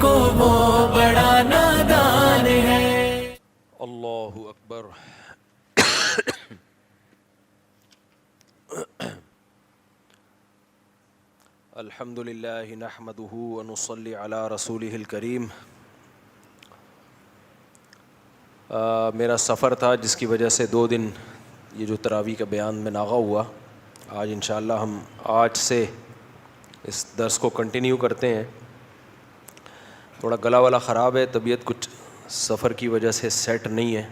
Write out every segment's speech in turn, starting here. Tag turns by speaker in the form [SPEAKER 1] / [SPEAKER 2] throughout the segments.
[SPEAKER 1] کو وہ بڑا نادان ہے۔
[SPEAKER 2] اللہ اکبر۔ الحمد للہ نحمدہ ونصلی علی رسولہ الکریم۔ میرا سفر تھا جس کی وجہ سے 2 دن یہ جو تراویح کا بیان میں ناغہ ہوا۔ آج انشاءاللہ ہم آج سے اس درس کو کنٹینیو کرتے ہیں۔ تھوڑا گلا والا خراب ہے، طبیعت کچھ سفر کی وجہ سے سیٹ نہیں ہے۔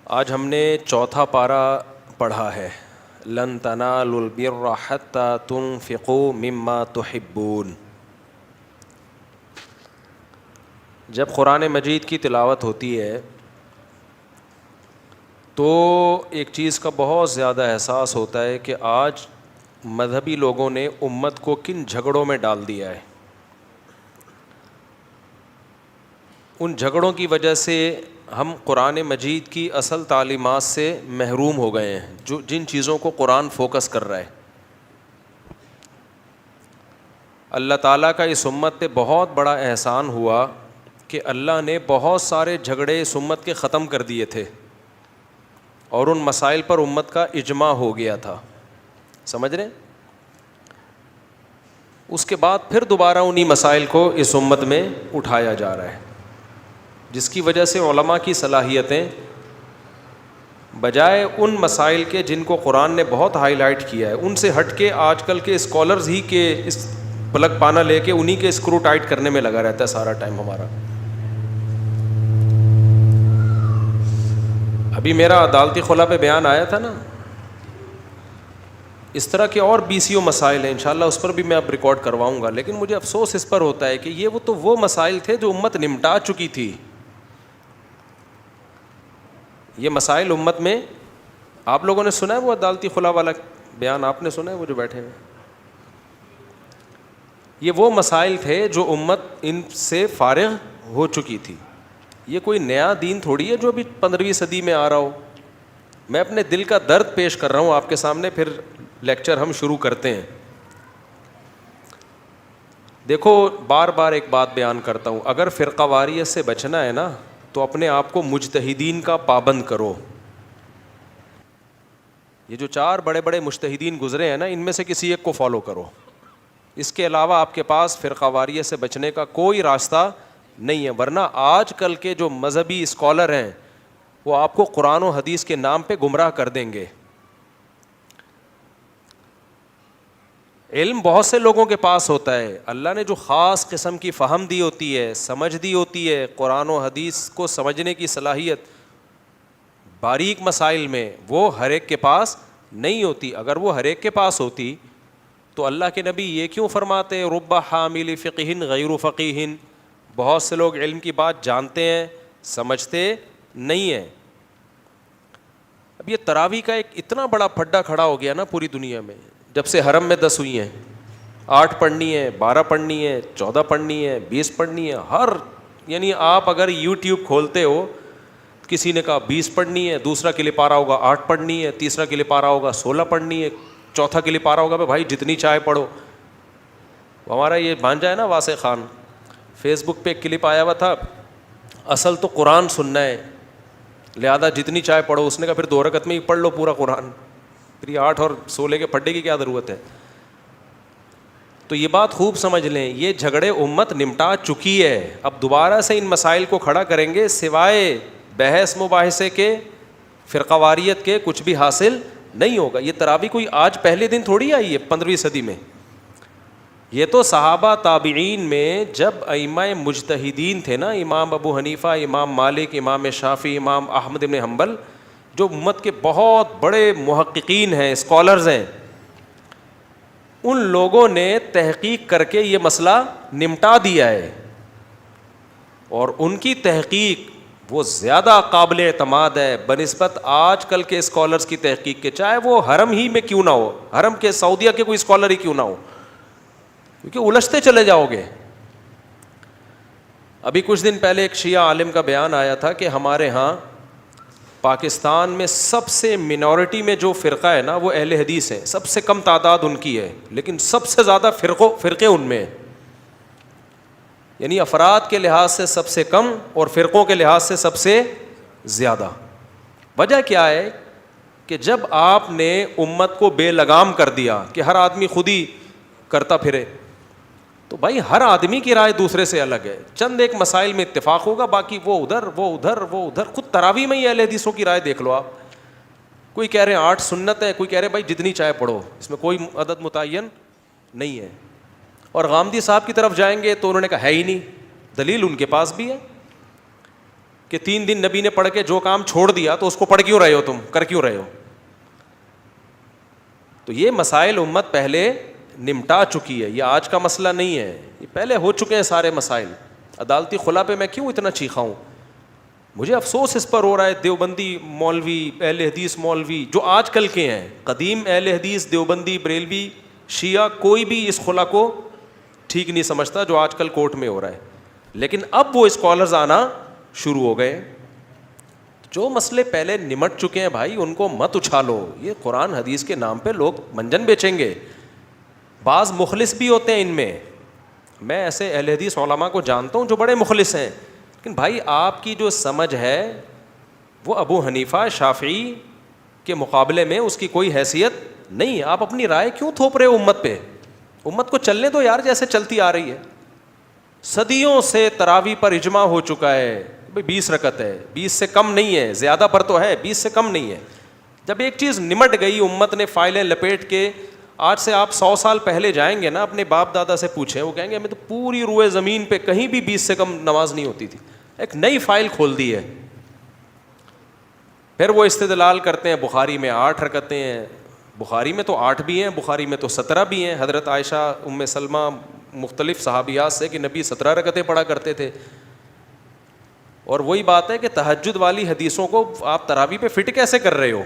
[SPEAKER 2] آج ہم نے 4تھا پارہ پڑھا ہے، لن تنالوا البر حتى تنفقوا مما تحبون۔ جب قرآن مجید کی تلاوت ہوتی ہے تو ایک چیز کا بہت زیادہ احساس ہوتا ہے کہ آج مذہبی لوگوں نے امت کو کن جھگڑوں میں ڈال دیا ہے۔ ان جھگڑوں کی وجہ سے ہم قرآن مجید کی اصل تعلیمات سے محروم ہو گئے ہیں، جن چیزوں کو قرآن فوکس کر رہا ہے۔ اللہ تعالیٰ کا اس امت پہ بہت بڑا احسان ہوا کہ اللہ نے بہت سارے جھگڑے اس امت کے ختم کر دیے تھے اور ان مسائل پر امت کا اجماع ہو گیا تھا، سمجھ رہے ہیں؟ اس کے بعد پھر دوبارہ انہی مسائل کو اس امت میں اٹھایا جا رہا ہے، جس کی وجہ سے علماء کی صلاحیتیں بجائے ان مسائل کے جن کو قرآن نے بہت ہائی لائٹ کیا ہے، ان سے ہٹ کے آج کل کے اسکالرز ہی کے اس پلک پانا لے کے انہی کے اسکرو ٹائٹ کرنے میں لگا رہتا ہے سارا ٹائم ہمارا۔ ابھی میرا عدالتی خلا پہ بیان آیا تھا نا، اس طرح کے اور BCO مسائل ہیں، انشاءاللہ اس پر بھی میں اب ریکارڈ کرواؤں گا، لیکن مجھے افسوس اس پر ہوتا ہے کہ یہ وہ مسائل تھے جو امت نمٹا چکی تھی۔ یہ مسائل امت میں، آپ لوگوں نے سنا ہے وہ عدالتی خلا والا بیان؟ آپ نے سنا ہے وہ جو بیٹھے ہیں؟ یہ وہ مسائل تھے جو امت ان سے فارغ ہو چکی تھی۔ یہ کوئی نیا دین تھوڑی ہے جو ابھی 15ویں صدی میں آ رہا ہو۔ میں اپنے دل کا درد پیش کر رہا ہوں آپ کے سامنے، پھر لیکچر ہم شروع کرتے ہیں۔ دیکھو بار بار ایک بات بیان کرتا ہوں، اگر فرقہ واریت سے بچنا ہے نا تو اپنے آپ کو مجتہدین کا پابند کرو۔ یہ جو 4 بڑے بڑے مجتہدین گزرے ہیں نا، ان میں سے کسی ایک کو فالو کرو، اس کے علاوہ آپ کے پاس فرقہ واریت سے بچنے کا کوئی راستہ نہیں ہے، ورنہ آج کل کے جو مذہبی اسکالر ہیں وہ آپ کو قرآن و حدیث کے نام پہ گمراہ کر دیں گے۔ علم بہت سے لوگوں کے پاس ہوتا ہے، اللہ نے جو خاص قسم کی فہم دی ہوتی ہے، سمجھ دی ہوتی ہے، قرآن و حدیث کو سمجھنے کی صلاحیت باریک مسائل میں، وہ ہر ایک کے پاس نہیں ہوتی۔ اگر وہ ہر ایک کے پاس ہوتی تو اللہ کے نبی یہ کیوں فرماتے رب حامل فقہ غیر فقیہ؟ بہت سے لوگ علم کی بات جانتے ہیں، سمجھتے نہیں ہیں۔ اب یہ تراویح کا ایک اتنا بڑا پھڈا کھڑا ہو گیا نا پوری دنیا میں، جب سے حرم میں 10 ہوئی ہیں، 8 پڑھنی ہے، 12 پڑھنی ہے، 14 پڑھنی ہے، 20 پڑھنی ہے، یعنی آپ اگر یوٹیوب کھولتے ہو، کسی نے کہا 20 پڑھنی ہے، دوسرا کے لیے پارا ہوگا 8 پڑھنی ہے، تیسرا کے لیے پارا ہوگا 16 پڑھنی ہے، چوتھا کے لیے پارا ہوگا بھائی جتنی چاہے پڑھو۔ ہمارا یہ بھانجا ہے نا واسع خان، فیس بک پہ ایک کلپ آیا ہوا تھا، اصل تو قرآن سننا ہے لہذا جتنی چاہے پڑھو۔ اس نے کہا پھر 2 رکعت میں ہی پڑھ لو پورا قرآن، پھر یہ 8 اور 16 کے پھڈے کی کیا ضرورت ہے؟ تو یہ بات خوب سمجھ لیں، یہ جھگڑے امت نمٹا چکی ہے، اب دوبارہ سے ان مسائل کو کھڑا کریں گے سوائے بحث مباحثے کے، فرقہ واریت کے، کچھ بھی حاصل نہیں ہوگا۔ یہ تراویح کوئی آج پہلے دن تھوڑی آئی ہے 15ویں صدی میں، یہ تو صحابہ تابعین میں جب ائمہ مجتہدین تھے نا، امام ابو حنیفہ، امام مالک، امام شافعی، امام احمد بن حنبل، جو امت کے بہت بڑے محققین ہیں، اسکالرز ہیں، ان لوگوں نے تحقیق کر کے یہ مسئلہ نمٹا دیا ہے، اور ان کی تحقیق وہ زیادہ قابل اعتماد ہے بنسبت آج کل کے اسکالرز کی تحقیق کے، چاہے وہ حرم ہی میں کیوں نہ ہو، حرم کے سعودیہ کے کوئی اسکالر ہی کیوں نہ ہو، کیونکہ الجھتے چلے جاؤ گے۔ ابھی کچھ دن پہلے ایک شیعہ عالم کا بیان آیا تھا کہ ہمارے ہاں پاکستان میں سب سے منورٹی میں جو فرقہ ہے نا وہ اہل حدیث ہے, سب سے کم تعداد ان کی ہے, لیکن سب سے زیادہ فرقے ان میں ہیں. یعنی افراد کے لحاظ سے سب سے کم اور فرقوں کے لحاظ سے سب سے زیادہ. وجہ کیا ہے کہ جب آپ نے امت کو بے لگام کر دیا کہ ہر آدمی خود ہی کرتا پھرے, تو بھائی ہر آدمی کی رائے دوسرے سے الگ ہے. چند ایک مسائل میں اتفاق ہوگا, باقی وہ ادھر وہ ادھر وہ ادھر. خود تراویح میں ہی اہل حدیثوں کی رائے دیکھ لو آپ, کوئی کہہ رہے ہیں 8 سنت ہے, کوئی کہہ رہے ہیں بھائی جتنی چاہے پڑھو, اس میں کوئی عدد متعین نہیں ہے. اور غامدی صاحب کی طرف جائیں گے تو انہوں نے کہا ہے ہی نہیں. دلیل ان کے پاس بھی ہے کہ 3 دن نبی نے پڑھ کے جو کام چھوڑ دیا تو اس کو پڑھ کیوں رہے ہو, تم کر کیوں رہے ہو. تو یہ مسائل امت پہلے نمٹا چکی ہے, یہ آج کا مسئلہ نہیں ہے, یہ پہلے ہو چکے ہیں سارے مسائل. عدالتی خلا پہ میں کیوں اتنا چیخا ہوں, مجھے افسوس اس پر ہو رہا ہے. دیوبندی مولوی, اہل حدیث مولوی جو آج کل کے ہیں, قدیم اہل حدیث دیوبندی بریلوی شیعہ کوئی بھی اس خلا کو ٹھیک نہیں سمجھتا جو آج کل کورٹ میں ہو رہا ہے. لیکن اب وہ اسکالرز آنا شروع ہو گئے. جو مسئلے پہلے نمٹ چکے ہیں بھائی ان کو مت اچھالو. یہ قرآن حدیث کے نام پہ لوگ منجن بیچیں گے. بعض مخلص بھی ہوتے ہیں ان میں ایسے اہل حدیث علماء کو جانتا ہوں جو بڑے مخلص ہیں, لیکن بھائی آپ کی جو سمجھ ہے وہ ابو حنیفہ شافعی کے مقابلے میں اس کی کوئی حیثیت نہیں ہے. آپ اپنی رائے کیوں تھوپ رہے ہو امت پہ؟ امت کو چلنے دو یار جیسے چلتی آ رہی ہے. صدیوں سے تراویح پر اجماع ہو چکا ہے, 20 رکعت ہے, 20 سے کم نہیں ہے, زیادہ پر تو ہے 20 سے کم نہیں ہے. جب ایک چیز نمٹ گئی, امت نے فائلیں لپیٹ کے, آج سے آپ 100 سال پہلے جائیں گے نا اپنے باپ دادا سے پوچھیں, وہ کہیں گے ہمیں تو پوری روئے زمین پہ کہیں بھی 20 سے کم نماز نہیں ہوتی تھی. ایک نئی فائل کھول دی ہے. پھر وہ استدلال کرتے ہیں بخاری میں 8 رکعتیں ہیں, بخاری میں تو 8 بھی ہیں, بخاری میں تو 17 بھی ہیں. حضرت عائشہ ام سلمہ مختلف صحابیات سے کہ نبی 17 رکعتیں پڑھا کرتے تھے. اور وہی بات ہے کہ تہجد والی حدیثوں کو آپ تراویح پہ فٹ کیسے کر رہے ہو؟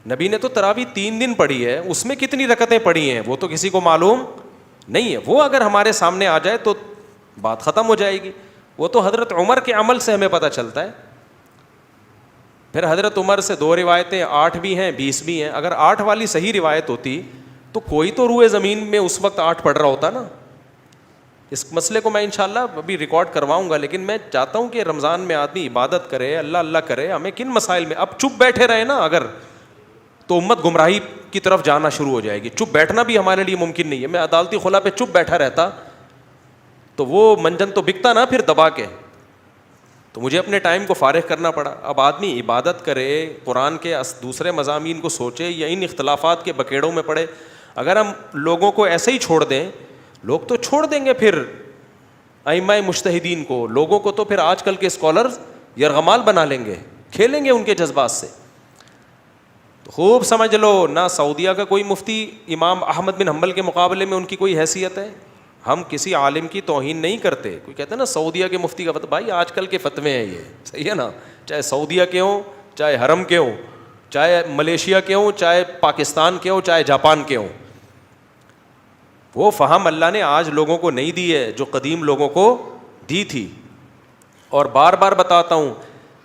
[SPEAKER 2] نبی نے تو تراویح 3 دن پڑھی ہے, اس میں کتنی رکعتیں پڑھی ہیں وہ تو کسی کو معلوم نہیں ہے. وہ اگر ہمارے سامنے آ جائے تو بات ختم ہو جائے گی. وہ تو حضرت عمر کے عمل سے ہمیں پتہ چلتا ہے. پھر حضرت عمر سے 2 روایتیں 8 بھی ہیں 20 بھی ہیں. اگر 8 والی صحیح روایت ہوتی تو کوئی تو روئے زمین میں اس وقت 8 پڑھ رہا ہوتا نا. اس مسئلے کو میں انشاءاللہ ابھی ریکارڈ کرواؤں گا, لیکن میں چاہتا ہوں کہ رمضان میں آدمی عبادت کرے, اللہ اللہ کرے. ہمیں کن مسائل میں اب چپ بیٹھے رہے نا اگر, تو امت گمراہی کی طرف جانا شروع ہو جائے گی. چپ بیٹھنا بھی ہمارے لیے ممکن نہیں ہے. میں عدالتی خلا پہ چپ بیٹھا رہتا تو وہ منجن تو بکتا نا پھر دبا کے, تو مجھے اپنے ٹائم کو فارغ کرنا پڑا. اب آدمی عبادت کرے, قرآن کے دوسرے مضامین کو سوچے, یا ان اختلافات کے بکیڑوں میں پڑے. اگر ہم لوگوں کو ایسے ہی چھوڑ دیں, لوگ تو چھوڑ دیں گے پھر ائمہ مجتہدین کو, لوگوں کو تو پھر آج کل کے اسکالرز یرغمال بنا لیں گے, کھیلیں گے ان کے جذبات سے. تو خوب سمجھ لو, نہ سعودیہ کا کوئی مفتی امام احمد بن حنبل کے مقابلے میں ان کی کوئی حیثیت ہے. ہم کسی عالم کی توہین نہیں کرتے. کوئی کہتے ہیں نا سعودیہ کے مفتی کا فتویٰ, بھائی آج کل کے فتوے ہیں یہ, صحیح ہے نا, چاہے سعودیہ کے ہوں, چاہے حرم کے ہوں, چاہے ملیشیا کے ہوں, چاہے پاکستان کے ہوں, چاہے جاپان کے ہوں. وہ فہم اللہ نے آج لوگوں کو نہیں دی ہے جو قدیم لوگوں کو دی تھی. اور بار بار بتاتا ہوں,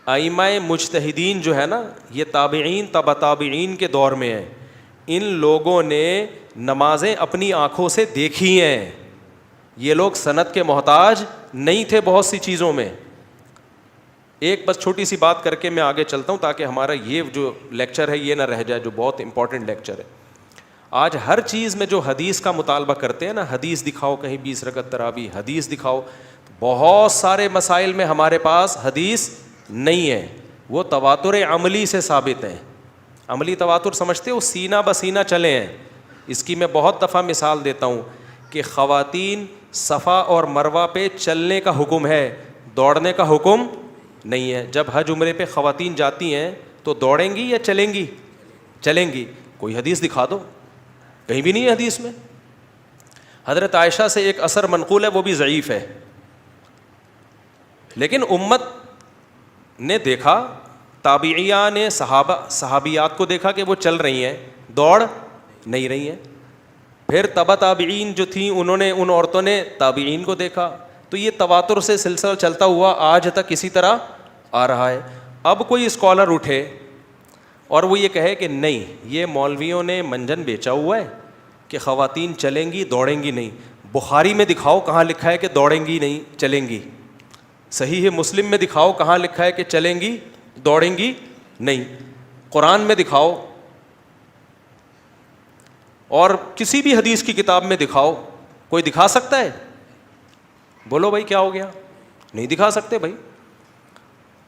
[SPEAKER 2] ائمہ مجتہدین جو ہے نا یہ تابعین تبع تابعین کے دور میں ہیں. ان لوگوں نے نمازیں اپنی آنکھوں سے دیکھی ہیں. یہ لوگ سند کے محتاج نہیں تھے بہت سی چیزوں میں. ایک بس چھوٹی سی بات کر کے میں آگے چلتا ہوں تاکہ ہمارا یہ جو لیکچر ہے یہ نہ رہ جائے, جو بہت امپورٹنٹ لیکچر ہے. آج ہر چیز میں جو حدیث کا مطالبہ کرتے ہیں نا, حدیث دکھاؤ کہیں 20 رکعت تراویح, حدیث دکھاؤ, بہت سارے مسائل میں ہمارے پاس حدیث نہیں ہے. وہ تواتر عملی سے ثابت ہیں. عملی تواتر سمجھتے ہو, سینہ بسینہ چلے ہیں. اس کی میں بہت دفعہ مثال دیتا ہوں کہ خواتین صفا اور مروہ پہ چلنے کا حکم ہے, دوڑنے کا حکم نہیں ہے. جب حج عمرے پہ خواتین جاتی ہیں تو دوڑیں گی یا چلیں گی؟ چلیں گی. کوئی حدیث دکھا دو, کہیں بھی نہیں ہے حدیث میں. حضرت عائشہ سے ایک اثر منقول ہے, وہ بھی ضعیف ہے, لیکن امت نے دیکھا, تابعیہ نے صحابیات کو دیکھا کہ وہ چل رہی ہیں, دوڑ نہیں رہی ہیں. پھر تبع تابعین جو تھیں انہوں نے, ان عورتوں نے تابعین کو دیکھا. تو یہ تواتر سے سلسلہ چلتا ہوا آج تک اسی طرح آ رہا ہے. اب کوئی اسکالر اٹھے اور وہ یہ کہے کہ نہیں, یہ مولویوں نے منجن بیچا ہوا ہے کہ خواتین چلیں گی دوڑیں گی نہیں. بخاری میں دکھاؤ کہاں لکھا ہے کہ دوڑیں گی نہیں چلیں گی. صحیح مسلم میں دکھاؤ کہاں لکھا ہے کہ چلیں گی دوڑیں گی نہیں. قرآن میں دکھاؤ اور کسی بھی حدیث کی کتاب میں دکھاؤ. کوئی دکھا سکتا ہے؟ بولو بھائی کیا ہو گیا؟ نہیں دکھا سکتے بھائی.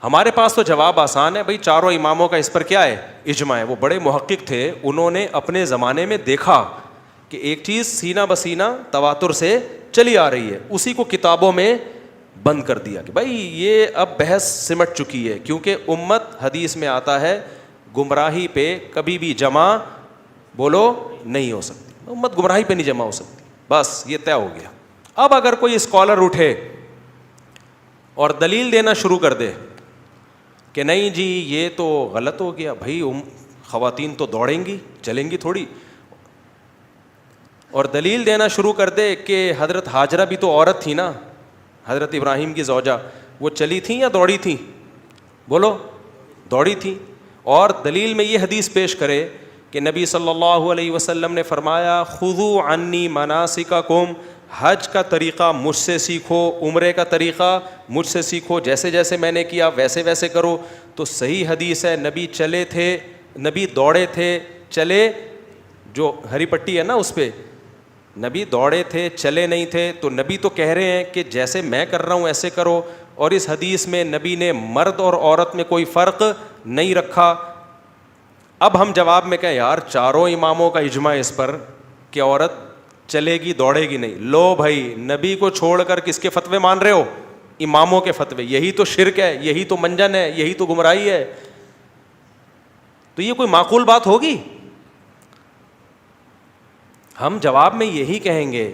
[SPEAKER 2] ہمارے پاس تو جواب آسان ہے بھائی, چاروں اماموں کا اس پر کیا ہے؟ اجماع ہے. وہ بڑے محقق تھے, انہوں نے اپنے زمانے میں دیکھا کہ ایک چیز سینہ بسینہ تواتر سے چلی آ رہی ہے, اسی کو کتابوں میں بند کر دیا کہ بھائی یہ اب بحث سمٹ چکی ہے, کیونکہ امت حدیث میں آتا ہے گمراہی پہ کبھی بھی جمع بولو نہیں ہو سکتی. امت گمراہی پہ نہیں جمع ہو سکتی, بس یہ طے ہو گیا. اب اگر کوئی اسکالر اٹھے اور دلیل دینا شروع کر دے کہ نہیں جی یہ تو غلط ہو گیا, بھائی خواتین تو دوڑیں گی چلیں گی تھوڑی, اور دلیل دینا شروع کر دے کہ حضرت ہاجرہ بھی تو عورت تھی نا, حضرت ابراہیم کی زوجہ, وہ چلی تھیں یا دوڑی تھیں؟ بولو دوڑی تھیں. اور دلیل میں یہ حدیث پیش کرے کہ نبی صلی اللہ علیہ وسلم نے فرمایا خذوا عنی مناسککم, حج کا طریقہ مجھ سے سیکھو, عمرے کا طریقہ مجھ سے سیکھو, جیسے جیسے میں نے کیا ویسے ویسے کرو. تو صحیح حدیث ہے, نبی چلے تھے, نبی دوڑے تھے, چلے, جو ہری پٹی ہے نا اس پہ, نبی دوڑے تھے چلے نہیں تھے. تو نبی تو کہہ رہے ہیں کہ جیسے میں کر رہا ہوں ایسے کرو, اور اس حدیث میں نبی نے مرد اور عورت میں کوئی فرق نہیں رکھا. اب ہم جواب میں کہیں یار چاروں اماموں کا اجماع اس پر کہ عورت چلے گی دوڑے گی نہیں. لو بھائی, نبی کو چھوڑ کر کس کے فتوے مان رہے ہو؟ اماموں کے فتوے. یہی تو شرک ہے, یہی تو منجن ہے, یہی تو گمراہی ہے. تو یہ کوئی معقول بات ہوگی؟ ہم جواب میں یہی کہیں گے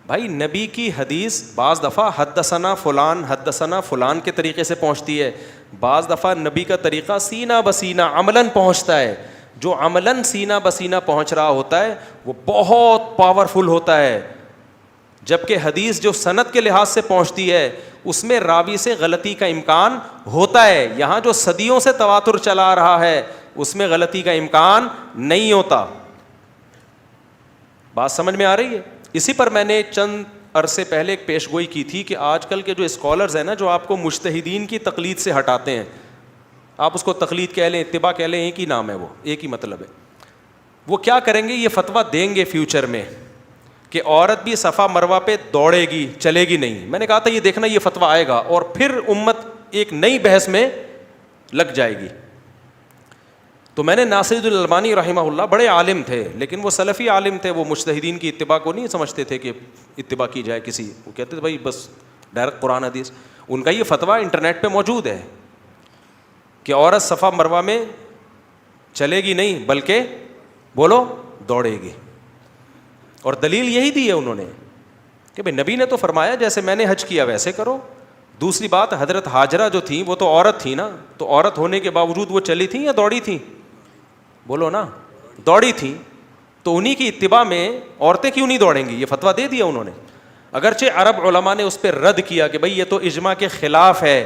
[SPEAKER 2] بھائی نبی کی حدیث بعض دفعہ حدثنا فلان کے طریقے سے پہنچتی ہے, بعض دفعہ نبی کا طریقہ سینہ بسینہ عملاً پہنچتا ہے. جو عملاً سینہ بسینہ پہنچ رہا ہوتا ہے وہ بہت پاورفل ہوتا ہے, جبکہ حدیث جو سند کے لحاظ سے پہنچتی ہے اس میں راوی سے غلطی کا امکان ہوتا ہے. یہاں جو صدیوں سے تواتر چلا آ رہا ہے اس میں غلطی کا امکان نہیں ہوتا. بات سمجھ میں آ رہی ہے؟ اسی پر میں نے چند عرصے پہلے ایک پیش گوئی کی تھی کہ آج کل کے جو اسکالرز ہیں نا, جو آپ کو مجتہدین کی تقلید سے ہٹاتے ہیں, آپ اس کو تقلید کہہ لیں اتباع کہہ لیں, ایک ہی نام ہے, وہ ایک ہی مطلب ہے. وہ کیا کریں گے, یہ فتویٰ دیں گے فیوچر میں کہ عورت بھی صفا مروہ پہ دوڑے گی چلے گی نہیں. میں نے کہا تھا یہ دیکھنا یہ فتویٰ آئے گا اور پھر امت ایک نئی بحث میں لگ جائے گی. تو میں نے ناصر الالبانی رحمہ اللہ, بڑے عالم تھے لیکن وہ سلفی عالم تھے, وہ مجتہدین کی اتباع کو نہیں سمجھتے تھے کہ اتباع کی جائے کسی, وہ کہتے تھے بھائی بس ڈائریکٹ قرآن حدیث. ان کا یہ فتویٰ انٹرنیٹ پہ موجود ہے کہ عورت صفا مروہ میں چلے گی نہیں بلکہ بولو دوڑے گی. اور دلیل یہی دی ہے انہوں نے کہ بھائی نبی نے تو فرمایا جیسے میں نے حج کیا ویسے کرو. دوسری بات, حضرت ہاجرہ جو تھیں وہ تو عورت تھی نا, تو عورت ہونے کے باوجود وہ چلی تھیں یا دوڑی تھیں؟ بولو نا, دوڑی تھیں. تو انہی کی اتباع میں عورتیں کیوں نہیں دوڑیں گی؟ یہ فتویٰ دے دیا انہوں نے. اگرچہ عرب علماء نے اس پہ رد کیا کہ بھائی یہ تو اجماع کے خلاف ہے.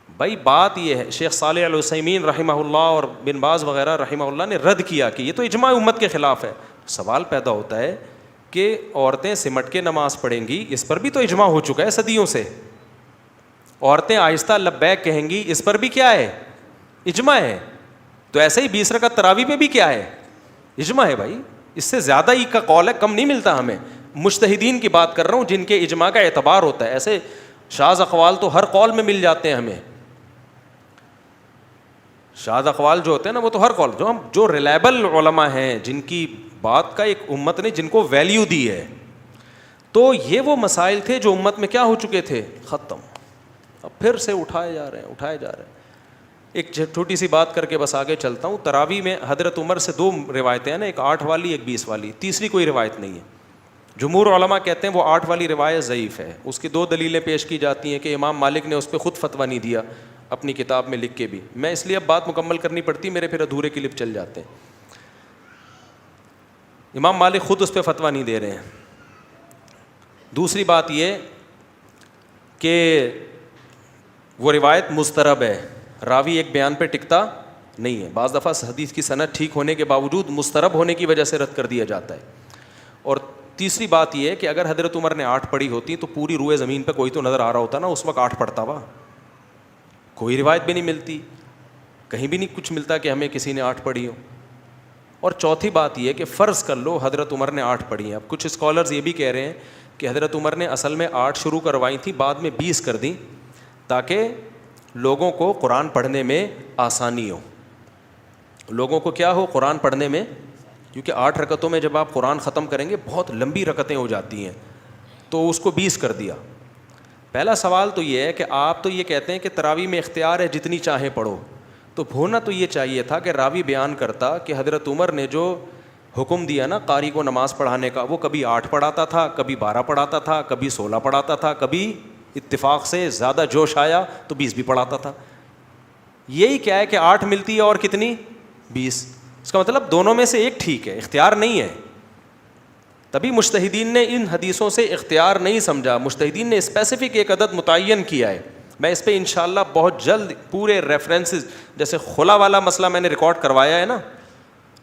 [SPEAKER 2] بھائی بات یہ ہے, شیخ صالح العثیمین رحمہ اللہ اور بن باز وغیرہ رحمہ اللہ نے رد کیا کہ یہ تو اجماع امت کے خلاف ہے. سوال پیدا ہوتا ہے کہ عورتیں سمٹ کے نماز پڑھیں گی, اس پر بھی تو اجماع ہو چکا ہے صدیوں سے. عورتیں آہستہ لبیک کہیں گی, اس پر بھی کیا ہے؟ اجماع ہے. تو ایسے ہی 20 رکعت تراویح پہ بھی کیا ہے؟ اجماع ہے. بھائی اس سے زیادہ ہی کا قول ہے, کم نہیں ملتا ہمیں. مجتہدین کی بات کر رہا ہوں جن کے اجماع کا اعتبار ہوتا ہے. ایسے شاذ اقوال تو ہر قول میں مل جاتے ہیں ہمیں. شاذ اقوال جو ہوتے ہیں نا وہ تو ہر قول, جو ریلائبل علماء ہیں جن کی بات کا ایک امت نے جن کو ویلیو دی ہے. تو یہ وہ مسائل تھے جو امت میں کیا ہو چکے تھے, ختم. اب پھر سے اٹھائے جا رہے ہیں. ایک چھوٹی سی بات کر کے بس آگے چلتا ہوں. تراویح میں حضرت عمر سے 2 روایتیں ہیں نا, ایک 8 والی ایک 20 والی, تیسری کوئی روایت نہیں ہے. جمہور علماء کہتے ہیں وہ 8 والی روایت ضعیف ہے. اس کی 2 دلیلیں پیش کی جاتی ہیں کہ امام مالک نے اس پہ خود فتویٰ نہیں دیا اپنی کتاب میں لکھ کے بھی. میں اس لیے اب بات مکمل کرنی پڑتی, میرے پھر ادھورے کلپ چل جاتے ہیں. امام مالک خود اس پہ فتویٰ نہیں دے رہے ہیں. دوسری بات یہ کہ وہ روایت مضطرب ہے, راوی ایک بیان پہ ٹکتا نہیں ہے. بعض دفعہ حدیث کی سند ٹھیک ہونے کے باوجود مضطرب ہونے کی وجہ سے رد کر دیا جاتا ہے. اور تیسری بات یہ ہے کہ اگر حضرت عمر نے 8 پڑھی ہوتی تو پوری روئے زمین پہ کوئی تو نظر آ رہا ہوتا نا, اس وقت 8 پڑھتا ہوا. کوئی روایت بھی نہیں ملتی, کہیں بھی نہیں کچھ ملتا کہ ہمیں کسی نے 8 پڑھی ہو. اور چوتھی بات یہ ہے کہ فرض کر لو حضرت عمر نے 8 پڑھی ہیں. اب کچھ اسکالرز یہ بھی کہہ رہے ہیں کہ حضرت عمر نے اصل میں 8 شروع کروائی تھیں, بعد میں 20 کر دیں تاکہ لوگوں کو قرآن پڑھنے میں آسانی ہو. لوگوں کو کیا ہو قرآن پڑھنے میں, کیونکہ 8 رکعتوں میں جب آپ قرآن ختم کریں گے بہت لمبی رکعتیں ہو جاتی ہیں, تو اس کو 20 کر دیا. پہلا سوال تو یہ ہے کہ آپ تو یہ کہتے ہیں کہ تراویح میں اختیار ہے جتنی چاہیں پڑھو, تو ہونا تو یہ چاہیے تھا کہ راوی بیان کرتا کہ حضرت عمر نے جو حکم دیا نا قاری کو نماز پڑھانے کا, وہ کبھی 8 پڑھاتا تھا, کبھی 12 پڑھاتا تھا, کبھی 16 پڑھاتا تھا, کبھی اتفاق سے زیادہ جوش آیا تو 20 بھی پڑھاتا تھا. یہی کیا ہے کہ 8 ملتی ہے اور کتنی 20, اس کا مطلب دونوں میں سے ایک ٹھیک ہے, اختیار نہیں ہے. تبھی مجتہدین نے ان حدیثوں سے اختیار نہیں سمجھا, مجتہدین نے اسپیسیفک ایک عدد متعین کیا ہے. میں اس پہ انشاءاللہ بہت جلد پورے ریفرنسز, جیسے خلا والا مسئلہ میں نے ریکارڈ کروایا ہے نا,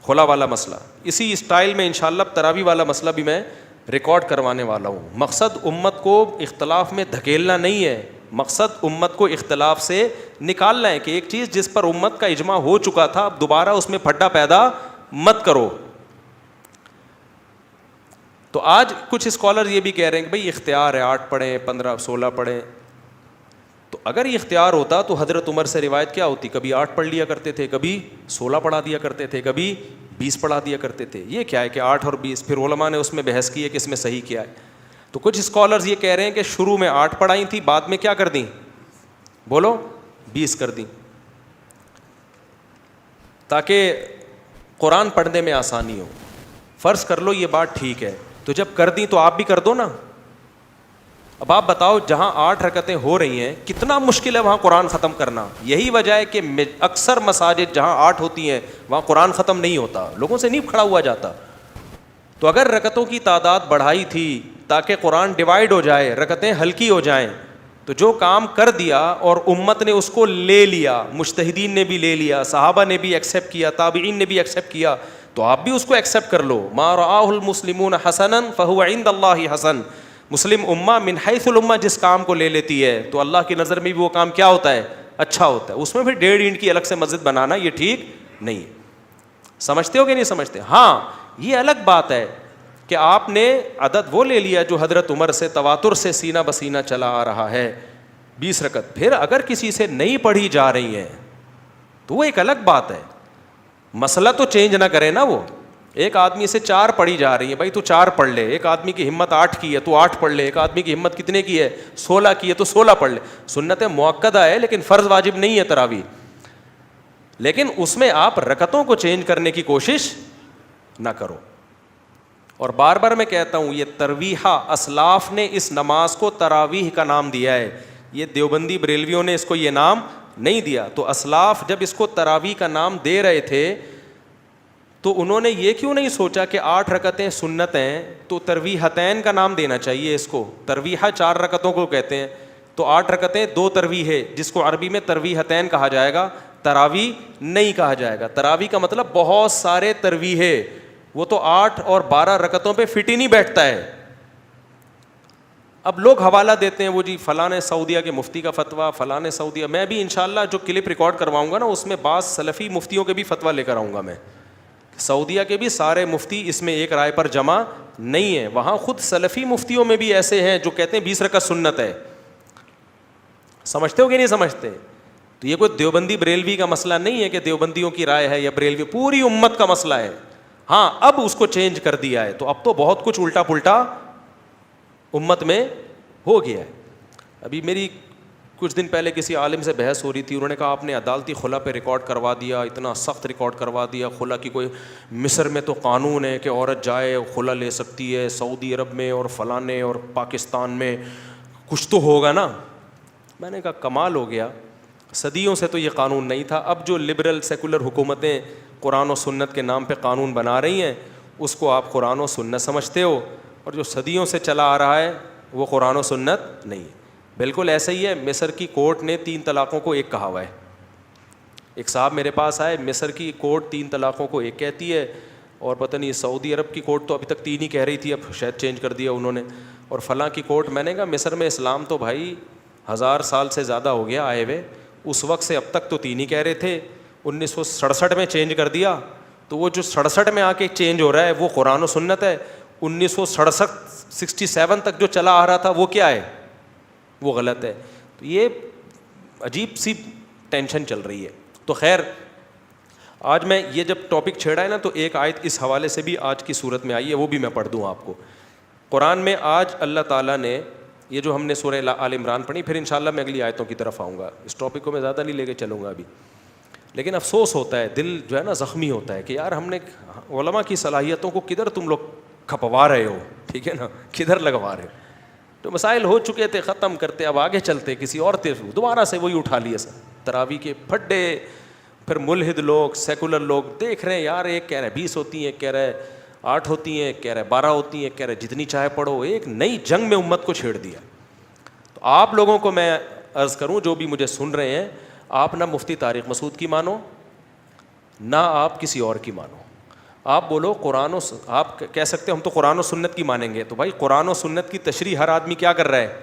[SPEAKER 2] خلا والا مسئلہ اسی اسٹائل میں انشاءاللہ تراویح والا مسئلہ بھی میں ریکارڈ کروانے والا ہوں. مقصد امت کو اختلاف میں دھکیلنا نہیں ہے, مقصد امت کو اختلاف سے نکالنا ہے کہ ایک چیز جس پر امت کا اجماع ہو چکا تھا اب دوبارہ اس میں پھڈا پیدا مت کرو. تو آج کچھ اسکالر یہ بھی کہہ رہے ہیں کہ بھائی اختیار ہے 8 پڑھیں 15 16 پڑھیں. تو اگر یہ اختیار ہوتا تو حضرت عمر سے روایت کیا ہوتی, کبھی 8 پڑھ لیا کرتے تھے, کبھی 16 پڑھا دیا کرتے تھے, کبھی 20 پڑھا دیا کرتے تھے. یہ کیا ہے کہ 8 اور 20, پھر علماء نے اس میں بحث کی ہے کہ اس میں صحیح کیا ہے. تو کچھ اسکالرز یہ کہہ رہے ہیں کہ شروع میں 8 پڑھائی تھی, بعد میں کیا کر دیں, بولو 20 کر دیں تاکہ قرآن پڑھنے میں آسانی ہو. فرض کر لو یہ بات ٹھیک ہے, تو جب کر دیں تو آپ بھی کر دو نا. اب آپ بتاؤ جہاں 8 رکعتیں ہو رہی ہیں کتنا مشکل ہے وہاں قرآن ختم کرنا. یہی وجہ ہے کہ اکثر مساجد جہاں 8 ہوتی ہیں وہاں قرآن ختم نہیں ہوتا, لوگوں سے نہیں کھڑا ہوا جاتا. تو اگر رکعتوں کی تعداد بڑھائی تھی تاکہ قرآن ڈیوائیڈ ہو جائے, رکعتیں ہلکی ہو جائیں, تو جو کام کر دیا اور امت نے اس کو لے لیا, مجتہدین نے بھی لے لیا, صحابہ نے بھی ایکسیپٹ کیا, تابعین نے بھی ایکسیپٹ کیا, تو آپ بھی اس کو ایکسیپٹ کر لو. ما رآہ المسلمون حسنا فہو عند اللہ حسن. مسلم امہ من حیث الامہ جس کام کو لے لیتی ہے تو اللہ کی نظر میں بھی وہ کام کیا ہوتا ہے, اچھا ہوتا ہے. اس میں پھر 1.5 اینٹ کی الگ سے مسجد بنانا یہ ٹھیک نہیں ہے. سمجھتے ہو کہ نہیں سمجھتے؟ ہاں یہ الگ بات ہے کہ آپ نے عدد وہ لے لیا جو حضرت عمر سے تواتر سے سینہ بسینہ چلا آ رہا ہے 20 رکعت. پھر اگر کسی سے نہیں پڑھی جا رہی ہیں تو وہ ایک الگ بات ہے, مسئلہ تو چینج نہ کرے نا. وہ ایک آدمی سے 4 پڑھی جا رہی ہے, بھائی تو 4 پڑھ لے. ایک آدمی کی ہمت 8 کی ہے تو 8 پڑھ لے. ایک آدمی کی ہمت کتنے کی ہے 16 کی ہے تو 16 پڑھ لے. سنت مؤکدہ ہے لیکن فرض واجب نہیں ہے تراویح, لیکن اس میں آپ رکعتوں کو چینج کرنے کی کوشش نہ کرو. اور بار بار میں کہتا ہوں یہ ترویحہ, اسلاف نے اس نماز کو تراویح کا نام دیا ہے, یہ دیوبندی بریلویوں نے اس کو یہ نام نہیں دیا. تو اسلاف جب اس کو تراویح کا نام دے رہے تھے تو انہوں نے یہ کیوں نہیں سوچا کہ 8 رکعتیں سنت ہیں تو ترویحتین کا نام دینا چاہیے اس کو. ترویحہ 4 رکعتوں کو کہتے ہیں, تو 8 رکعتیں 2 ترویح ہے جس کو عربی میں ترویحتین کہا جائے گا, تراویح نہیں کہا جائے گا. تراویح کا مطلب بہت سارے ترویح ہے, وہ تو 8 اور 12 رکعتوں پہ فٹ ہی نہیں بیٹھتا ہے. اب لوگ حوالہ دیتے ہیں وہ جی فلاں سعودیہ کے مفتی کا فتویٰ, فلاں سعودیہ. میں بھی انشاءاللہ جو کلپ ریکارڈ کرواؤں گا نا اس میں بعض سلفی مفتیوں کے بھی فتویٰ لے کر آؤں گا. میں سعودیہ کے بھی سارے مفتی اس میں ایک رائے پر جمع نہیں ہیں. وہاں خود سلفی مفتیوں میں بھی ایسے ہیں جو کہتے ہیں 20 رکعت سنت ہے. سمجھتے ہو کہ نہیں سمجھتے؟ تو یہ کوئی دیوبندی بریلوی کا مسئلہ نہیں ہے کہ دیوبندیوں کی رائے ہے یا بریلوی, پوری امت کا مسئلہ ہے. ہاں اب اس کو چینج کر دیا ہے تو اب تو بہت کچھ الٹا پلٹا امت میں ہو گیا ہے. ابھی میری کچھ دن پہلے کسی عالم سے بحث ہو رہی تھی, انہوں نے کہا آپ نے عدالتی خلا پہ ریکارڈ کروا دیا, اتنا سخت ریکارڈ کروا دیا خلا کی. کوئی مصر میں تو قانون ہے کہ عورت جائے خلا لے سکتی ہے, سعودی عرب میں اور فلانے اور پاکستان میں کچھ تو ہوگا نا. میں نے کہا کمال ہو گیا, صدیوں سے تو یہ قانون نہیں تھا. اب جو لبرل سیکولر حکومتیں قرآن و سنت کے نام پہ قانون بنا رہی ہیں اس کو آپ قرآن و سنت سمجھتے ہو, اور جو صدیوں سے چلا آ رہا ہے وہ قرآن و سنت نہیں ہے. بالکل ایسا ہی ہے. مصر کی کورٹ نے 3 طلاقوں کو ایک کہا ہوا ہے. ایک صاحب میرے پاس آئے, مصر کی کورٹ 3 طلاقوں کو ایک کہتی ہے, اور پتہ نہیں سعودی عرب کی کورٹ تو ابھی تک 3 ہی کہہ رہی تھی, اب شاید چینج کر دیا انہوں نے, اور فلاں کی کورٹ. میں نے کہا مصر میں اسلام تو بھائی 1000 سال سے زیادہ ہو گیا آئے ہوئے, اس وقت سے اب تک تو 3 ہی کہہ رہے تھے, 1967 میں چینج کر دیا. تو وہ جو 67 میں آ کے چینج ہو رہا ہے وہ قرآن و سنت ہے. 1967 تک جو چلا آ رہا تھا وہ کیا ہے, وہ غلط ہے. تو یہ عجیب سی ٹینشن چل رہی ہے. تو خیر آج میں یہ جب ٹاپک چھیڑا ہے نا, تو ایک آیت اس حوالے سے بھی آج کی صورت میں آئی ہے, وہ بھی میں پڑھ دوں آپ کو. قرآن میں آج اللہ تعالیٰ نے یہ جو ہم نے سورہ آل عمران پڑھی, پھر انشاءاللہ میں اگلی آیتوں کی طرف آؤں گا. اس ٹاپک کو میں زیادہ نہیں لے کے چلوں گا ابھی, لیکن افسوس ہوتا ہے, دل جو ہے نا زخمی ہوتا ہے کہ یار ہم نے علماء کی صلاحیتوں کو کدھر تم لوگ کھپوا رہے ہو, ٹھیک ہے نا, کدھر لگوا رہے ہو. جو مسائل ہو چکے تھے ختم کرتے, اب آگے چلتے کسی اور طرف, دوبارہ سے وہی اٹھا لیے سر تراویح کے پھڈے. پھر ملحد لوگ, سیکولر لوگ دیکھ رہے ہیں یار, ایک کہہ رہے 20 ہوتی ہیں, ایک کہہ رہے 8 ہوتی ہیں, ایک کہہ رہے 12 ہوتی ہیں, ایک کہہ رہے جتنی چاہے پڑھو. ایک نئی جنگ میں امت کو چھیڑ دیا. تو آپ لوگوں کو میں عرض کروں, جو بھی مجھے سن رہے ہیں, آپ نہ مفتی طارق مسعود کی مانو, نہ آپ کسی اور کی مانو. آپ بولو قرآن آپ کہہ سکتے ہم تو قرآن و سنت کی مانیں گے, تو بھائی قرآن و سنت کی تشریح ہر آدمی کیا کر رہا ہے,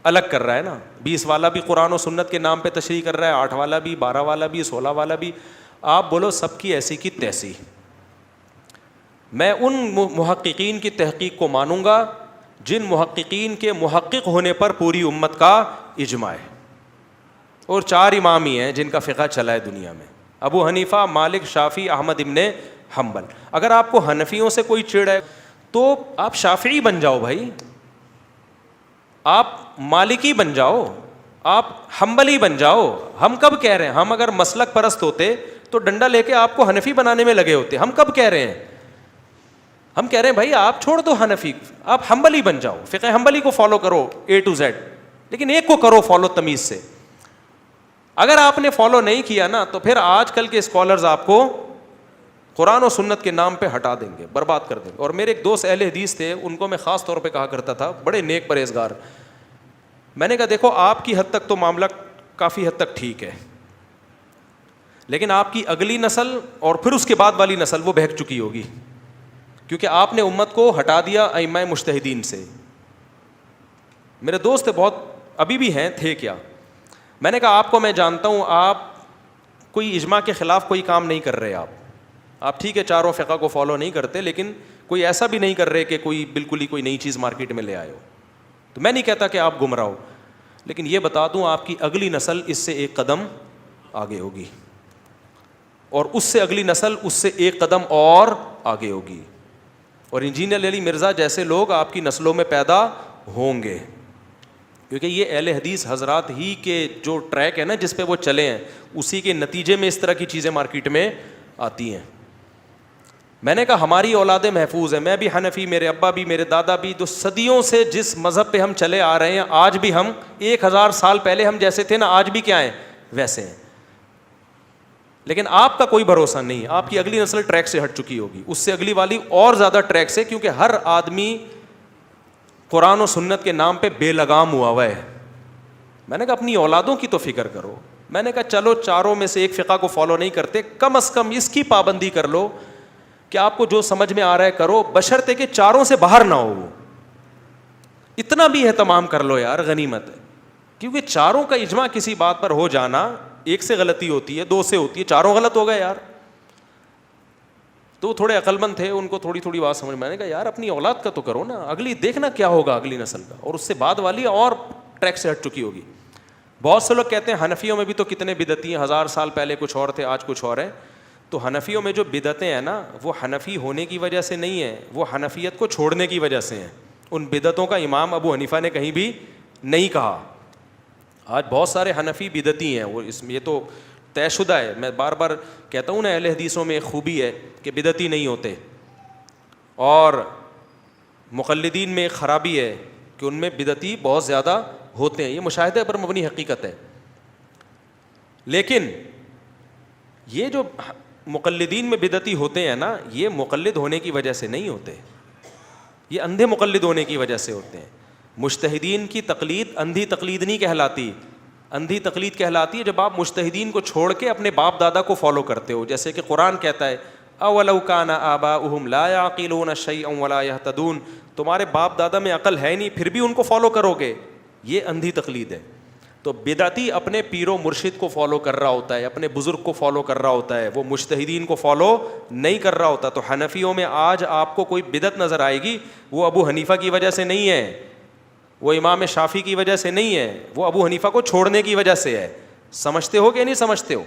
[SPEAKER 2] الگ کر رہا ہے نا. 20 والا بھی قرآن و سنت کے نام پہ تشریح کر رہا ہے, 8 والا بھی, 12 والا بھی, 16 والا بھی. آپ بولو سب کی ایسی کی تیسی. میں ان محققین کی تحقیق کو مانوں گا جن محققین کے محقق ہونے پر پوری امت کا اجماع ہے. اور 4 امام ہی ہیں جن کا فقہ چلا ہے دنیا میں, ابو حنیفہ, مالک, شافعی, احمد ابن حنبل. اگر آپ کو حنفیوں سے کوئی چڑ ہے تو آپ شافعی بن جاؤ بھائی, آپ مالکی بن جاؤ, آپ حنبلی بن جاؤ. ہم کب کہہ رہے ہیں, ہم اگر مسلک پرست ہوتے تو ڈنڈا لے کے آپ کو حنفی بنانے میں لگے ہوتے. ہم کب کہہ رہے ہیں, ہم کہہ رہے ہیں بھائی آپ چھوڑ دو حنفی, آپ حنبلی بن جاؤ, فقہ حنبلی کو فالو کرو A to Z, لیکن ایک کو کرو فالو تمیز سے. اگر آپ نے فالو نہیں کیا نا تو پھر آج کل کے اسکالرز آپ کو قرآن و سنت کے نام پہ ہٹا دیں گے, برباد کر دیں گے. اور میرے ایک دوست اہل حدیث تھے, ان کو میں خاص طور پہ کہا کرتا تھا, بڑے نیک پرہیزگار. میں نے کہا دیکھو آپ کی حد تک تو معاملہ کافی حد تک ٹھیک ہے, لیکن آپ کی اگلی نسل اور پھر اس کے بعد والی نسل وہ بہک چکی ہوگی, کیونکہ آپ نے امت کو ہٹا دیا ائمہ مجتہدین سے. میرے دوست بہت ابھی بھی ہیں, تھے کیا. میں نے کہا آپ کو میں جانتا ہوں, آپ کوئی اجماع کے خلاف کوئی کام نہیں کر رہے. آپ ٹھیک ہے چاروں فقہ کو فالو نہیں کرتے, لیکن کوئی ایسا بھی نہیں کر رہے کہ کوئی بالکل ہی کوئی نئی چیز مارکیٹ میں لے آئے ہو. تو میں نہیں کہتا کہ آپ گمراہ ہو, لیکن یہ بتا دوں آپ کی اگلی نسل اس سے ایک قدم آگے ہوگی, اور اس سے اگلی نسل اس سے ایک قدم اور آگے ہوگی. اور انجینئر علی مرزا جیسے لوگ آپ کی نسلوں میں پیدا ہوں گے, کیونکہ یہ اہل حدیث حضرات ہی کے جو ٹریک ہے نا جس پہ وہ چلے ہیں, اسی کے نتیجے میں اس طرح کی چیزیں مارکیٹ میں آتی ہیں. میں نے کہا ہماری اولادیں محفوظ ہیں, میں بھی حنفی, میرے ابا بھی, میرے دادا بھی, تو صدیوں سے جس مذہب پہ ہم چلے آ رہے ہیں, آج بھی ہم 1000 سال پہلے ہم جیسے تھے نا, آج بھی کیا ہیں ویسے ہیں. لیکن آپ کا کوئی بھروسہ نہیں, آپ کی اگلی نسل ٹریک سے ہٹ چکی ہوگی, اس سے اگلی والی اور زیادہ ٹریک سے, کیونکہ ہر آدمی قرآن و سنت کے نام پہ بے لگام ہوا ہوا ہے. میں نے کہا اپنی اولادوں کی تو فکر کرو. میں نے کہا چلو چاروں میں سے ایک فقہ کو فالو نہیں کرتے, کم از کم اس کی پابندی کر لو کہ آپ کو جو سمجھ میں آ رہا ہے کرو, بشرطے کہ چاروں سے باہر نہ ہو. وہ اتنا بھی اہتمام کر لو یار, غنیمت ہے. کیونکہ چاروں کا اجماع کسی بات پر ہو جانا, ایک سے غلطی ہوتی ہے, 2 سے ہوتی ہے, چاروں غلط ہو گئے یار. تو تھوڑے عقل مند تھے, ان کو تھوڑی تھوڑی بات سمجھ میں آنے کا, یار اپنی اولاد کا تو کرو نا, اگلی دیکھنا کیا ہوگا اگلی نسل کا, اور اس سے بعد والی اور ٹریک سے ہٹ چکی ہوگی. بہت سے لوگ کہتے ہیں حنفیوں میں بھی تو کتنے بدعتی ہیں, 1000 سال پہلے کچھ اور تھے, آج کچھ اور ہیں. تو حنفیوں میں جو بدعتیں ہیں نا, وہ حنفی ہونے کی وجہ سے نہیں ہے, وہ حنفیت کو چھوڑنے کی وجہ سے ہیں. ان بدعتوں کا امام ابو حنیفہ نے کہیں بھی نہیں کہا. آج بہت سارے حنفی بدعتی ہیں, وہ اس میں یہ تو طے شدہ ہے. میں بار بار کہتا ہوں نا, اہل حدیثوں میں ایک خوبی ہے کہ بدعتی نہیں ہوتے, اور مقلدین میں ایک خرابی ہے کہ ان میں بدعتی بہت زیادہ ہوتے ہیں. یہ مشاہدے پر مبنی حقیقت ہے. لیکن یہ جو مقلدین میں بدعتی ہوتے ہیں نا, یہ مقلد ہونے کی وجہ سے نہیں ہوتے, یہ اندھے مقلد ہونے کی وجہ سے ہوتے ہیں. مجتہدین کی تقلید اندھی تقلید نہیں کہلاتی. اندھی تقلید کہلاتی ہے جب آپ مجتہدین کو چھوڑ کے اپنے باپ دادا کو فالو کرتے ہو. جیسے کہ قرآن کہتا ہے اولو کان آباؤہم لا یعقلون شیئا ولا یہتدون, تمہارے باپ دادا میں عقل ہے نہیں پھر بھی ان کو فالو کرو گے, یہ اندھی تقلید ہے. تو بدعتی اپنے پیر و مرشد کو فالو کر رہا ہوتا ہے, اپنے بزرگ کو فالو کر رہا ہوتا ہے, وہ مجتہدین کو فالو نہیں کر رہا ہوتا. تو حنفیوں میں آج آپ کو کوئی بدعت نظر آئے گی, وہ ابو حنیفہ کی وجہ سے نہیں ہے, وہ امام شافعی کی وجہ سے نہیں ہے, وہ ابو حنیفہ کو چھوڑنے کی وجہ سے ہے. سمجھتے ہو کہ نہیں سمجھتے ہو؟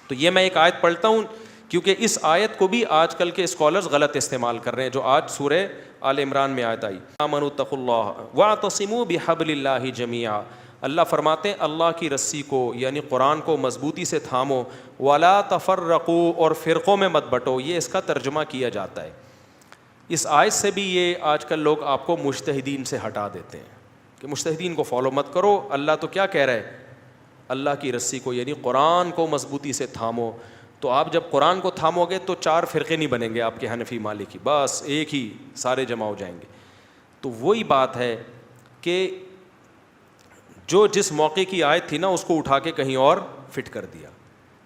[SPEAKER 2] تو یہ میں ایک آیت پڑھتا ہوں کیونکہ اس آیت کو بھی آج کل کے اسکالرز غلط استعمال کر رہے ہیں, جو آج سورہ آل عمران میں آیت آئی آمنوا اتقوا اللہ واعتصموا بحبل اللہ جمیعا. اللہ فرماتے ہیں اللہ کی رسی کو یعنی قرآن کو مضبوطی سے تھامو, ولا تفرقوا اور فرقوں میں مت بٹو, یہ اس کا ترجمہ کیا جاتا ہے. اس آیت سے بھی یہ آج کل لوگ آپ کو مجتہدین سے ہٹا دیتے ہیں کہ مجتہدین کو فالو مت کرو. اللہ تو کیا کہہ رہا ہے, اللہ کی رسی کو یعنی قرآن کو مضبوطی سے تھامو. تو آپ جب قرآن کو تھامو گے تو 4 فرقے نہیں بنیں گے آپ کے حنفی مالکی, بس ایک ہی سارے جمع ہو جائیں گے. تو وہی بات ہے کہ جو جس موقع کی آیت تھی نا اس کو اٹھا کے کہیں اور فٹ کر دیا.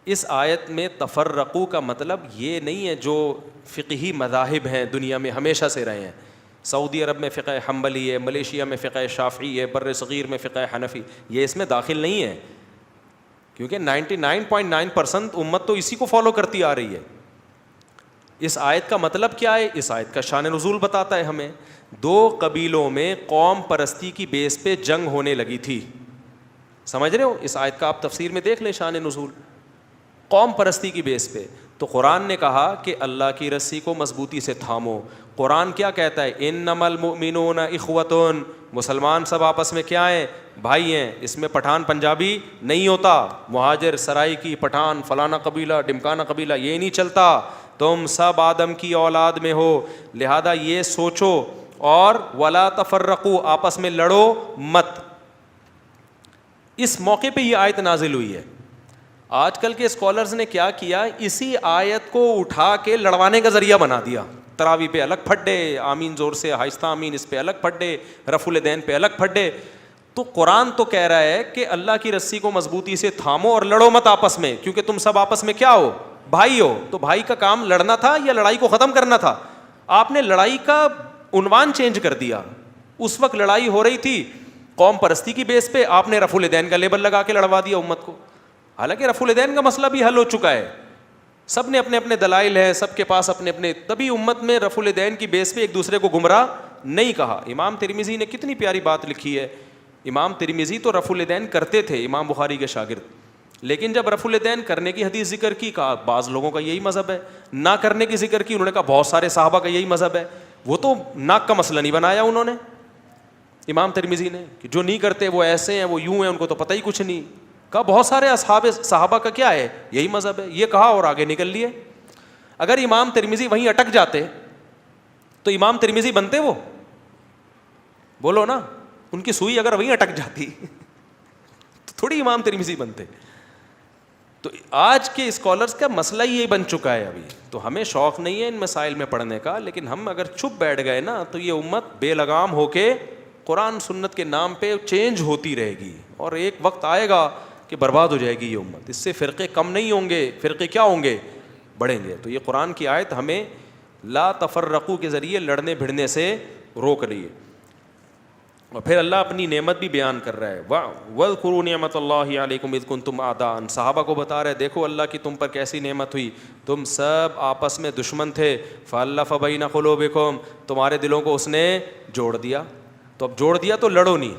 [SPEAKER 2] اس آیت میں تفرقو کا مطلب یہ نہیں ہے جو فقہی مذاہب ہیں دنیا میں ہمیشہ سے رہے ہیں. سعودی عرب میں فقہ حنبلی ہے, ملیشیا میں فقہ شافعی ہے, بر صغیر میں فقہ حنفی, یہ اس میں داخل نہیں ہے کیونکہ 99.9% امت تو اسی کو فالو کرتی آ رہی ہے. اس آیت کا مطلب کیا ہے؟ اس آیت کا شان نزول بتاتا ہے ہمیں. 2 قبیلوں میں قوم پرستی کی بیس پہ جنگ ہونے لگی تھی, سمجھ رہے ہو؟ اس آیت کا آپ تفسیر میں دیکھ لیں شان نزول, قوم پرستی کی بیس پہ. تو قرآن نے کہا کہ اللہ کی رسی کو مضبوطی سے تھامو. قرآن کیا کہتا ہے؟ انما المؤمنون اخوۃ, مسلمان سب آپس میں کیا ہیں؟ بھائی ہیں. اس میں پٹھان پنجابی نہیں ہوتا, مہاجر سرائی کی پٹھان فلانا قبیلہ ڈمکانا قبیلہ یہ نہیں چلتا. تم سب آدم کی اولاد میں ہو, لہذا یہ سوچو, اور ولا تفرقوا آپس میں لڑو مت. اس موقع پہ یہ آیت نازل ہوئی ہے. آج کل کے اسکالرز نے کیا کیا, اسی آیت کو اٹھا کے لڑوانے کا ذریعہ بنا دیا. تراوی پہ الگ پھڈے, آمین زور سے آہستہ آمین اس پہ الگ پھڈے, رفع الیدین پہ الگ پھڈے. تو قرآن تو کہہ رہا ہے کہ اللہ کی رسی کو مضبوطی سے تھامو اور لڑو مت آپس میں, کیونکہ تم سب آپس میں کیا ہو؟ بھائی ہو. تو بھائی کا کام لڑنا تھا یا لڑائی کو ختم کرنا تھا؟ آپ نے لڑائی کا عنوان چینج کر دیا. اس وقت لڑائی ہو رہی تھی قوم پرستی کی بیس پہ, آپ نے رفع الیدین کا لیبل لگا کے لڑوا دیا امت کو. حالانکہ رفع الیدین کا مسئلہ بھی حل ہو چکا ہے, سب نے اپنے اپنے دلائل ہیں, سب کے پاس اپنے اپنے, تبھی امت میں رفع الیدین کی بیس پہ ایک دوسرے کو گمراہ نہیں کہا. امام ترمذی نے کتنی پیاری بات لکھی ہے. امام ترمذی تو رفع الیدین کرتے تھے, امام بخاری کے شاگرد, لیکن جب رفع الیدین کرنے کی حدیث ذکر کی, کہا بعض لوگوں کا یہی مذہب ہے. نہ کرنے کی ذکر کی, انہوں نے کہا بہت سارے صحابہ کا یہی مذہب ہے. وہ تو ناک کا مسئلہ نہیں بنایا انہوں نے, امام ترمذی نے, کہ جو نہیں کرتے وہ ایسے ہیں, وہ یوں ہیں, ان کو تو پتہ ہی کچھ نہیں. کہا بہت سارے اصحاب صحابہ کا کیا ہے, یہی مذہب ہے. یہ کہا اور آگے نکل لیے. اگر امام ترمذی وہیں اٹک جاتے تو امام ترمذی بنتے وہ؟ بولو نا, ان کی سوئی اگر وہیں اٹک جاتی تو تھوڑی امام ترمذی بنتے. تو آج کے اسکالرز کا مسئلہ ہی یہی بن چکا ہے ابھی. تو ہمیں شوق نہیں ہے ان مسائل میں پڑھنے کا, لیکن ہم اگر چھپ بیٹھ گئے نا تو یہ امت بے لگام ہو کے قرآن سنت کے نام پہ چینج ہوتی رہے گی, اور ایک وقت آئے گا کہ برباد ہو جائے گی یہ امت. اس سے فرقے کم نہیں ہوں گے, فرقے کیا ہوں گے؟ بڑھیں گے. تو یہ قرآن کی آیت ہمیں لا تفرقو کے ذریعے لڑنے بھڑنے سے روک رہی ہے. اور پھر اللہ اپنی نعمت بھی بیان کر رہا ہے, وَاذْكُرُوا نِعْمَةَ اللَّهِ عَلَيْكُمْ إِذْ كُنْتُمْ أَعْدَاءً. صحابہ کو بتا رہے دیکھو اللہ کی تم پر کیسی نعمت ہوئی, تم سب آپس میں دشمن تھے, فَأَلَّفَ بَيْنَ قُلُوبِكُمْ, تمہارے دلوں کو اس نے جوڑ دیا. تو اب جوڑ دیا تو لڑو نہیں.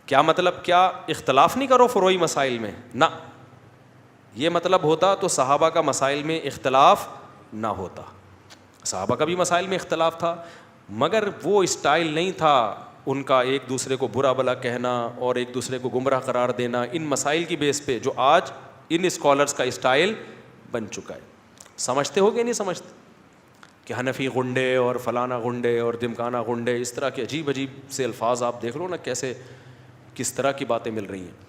[SPEAKER 2] کیا مطلب؟ کیا اختلاف نہیں کرو فروعی مسائل میں؟ نہ, یہ مطلب ہوتا تو صحابہ کا مسائل میں اختلاف نہ ہوتا. صحابہ کا بھی مسائل میں اختلاف تھا, مگر وہ اسٹائل نہیں تھا ان کا ایک دوسرے کو برا بھلا کہنا اور ایک دوسرے کو گمراہ قرار دینا ان مسائل کی بیس پہ, جو آج ان اسکالرز کا اسٹائل بن چکا ہے. سمجھتے ہو کہ نہیں سمجھتے کہ حنفی غنڈے اور فلانا غنڈے اور دمکانہ غنڈے, اس طرح کے عجیب عجیب سے الفاظ آپ دیکھ لو نا کیسے کس طرح کی باتیں مل رہی ہیں.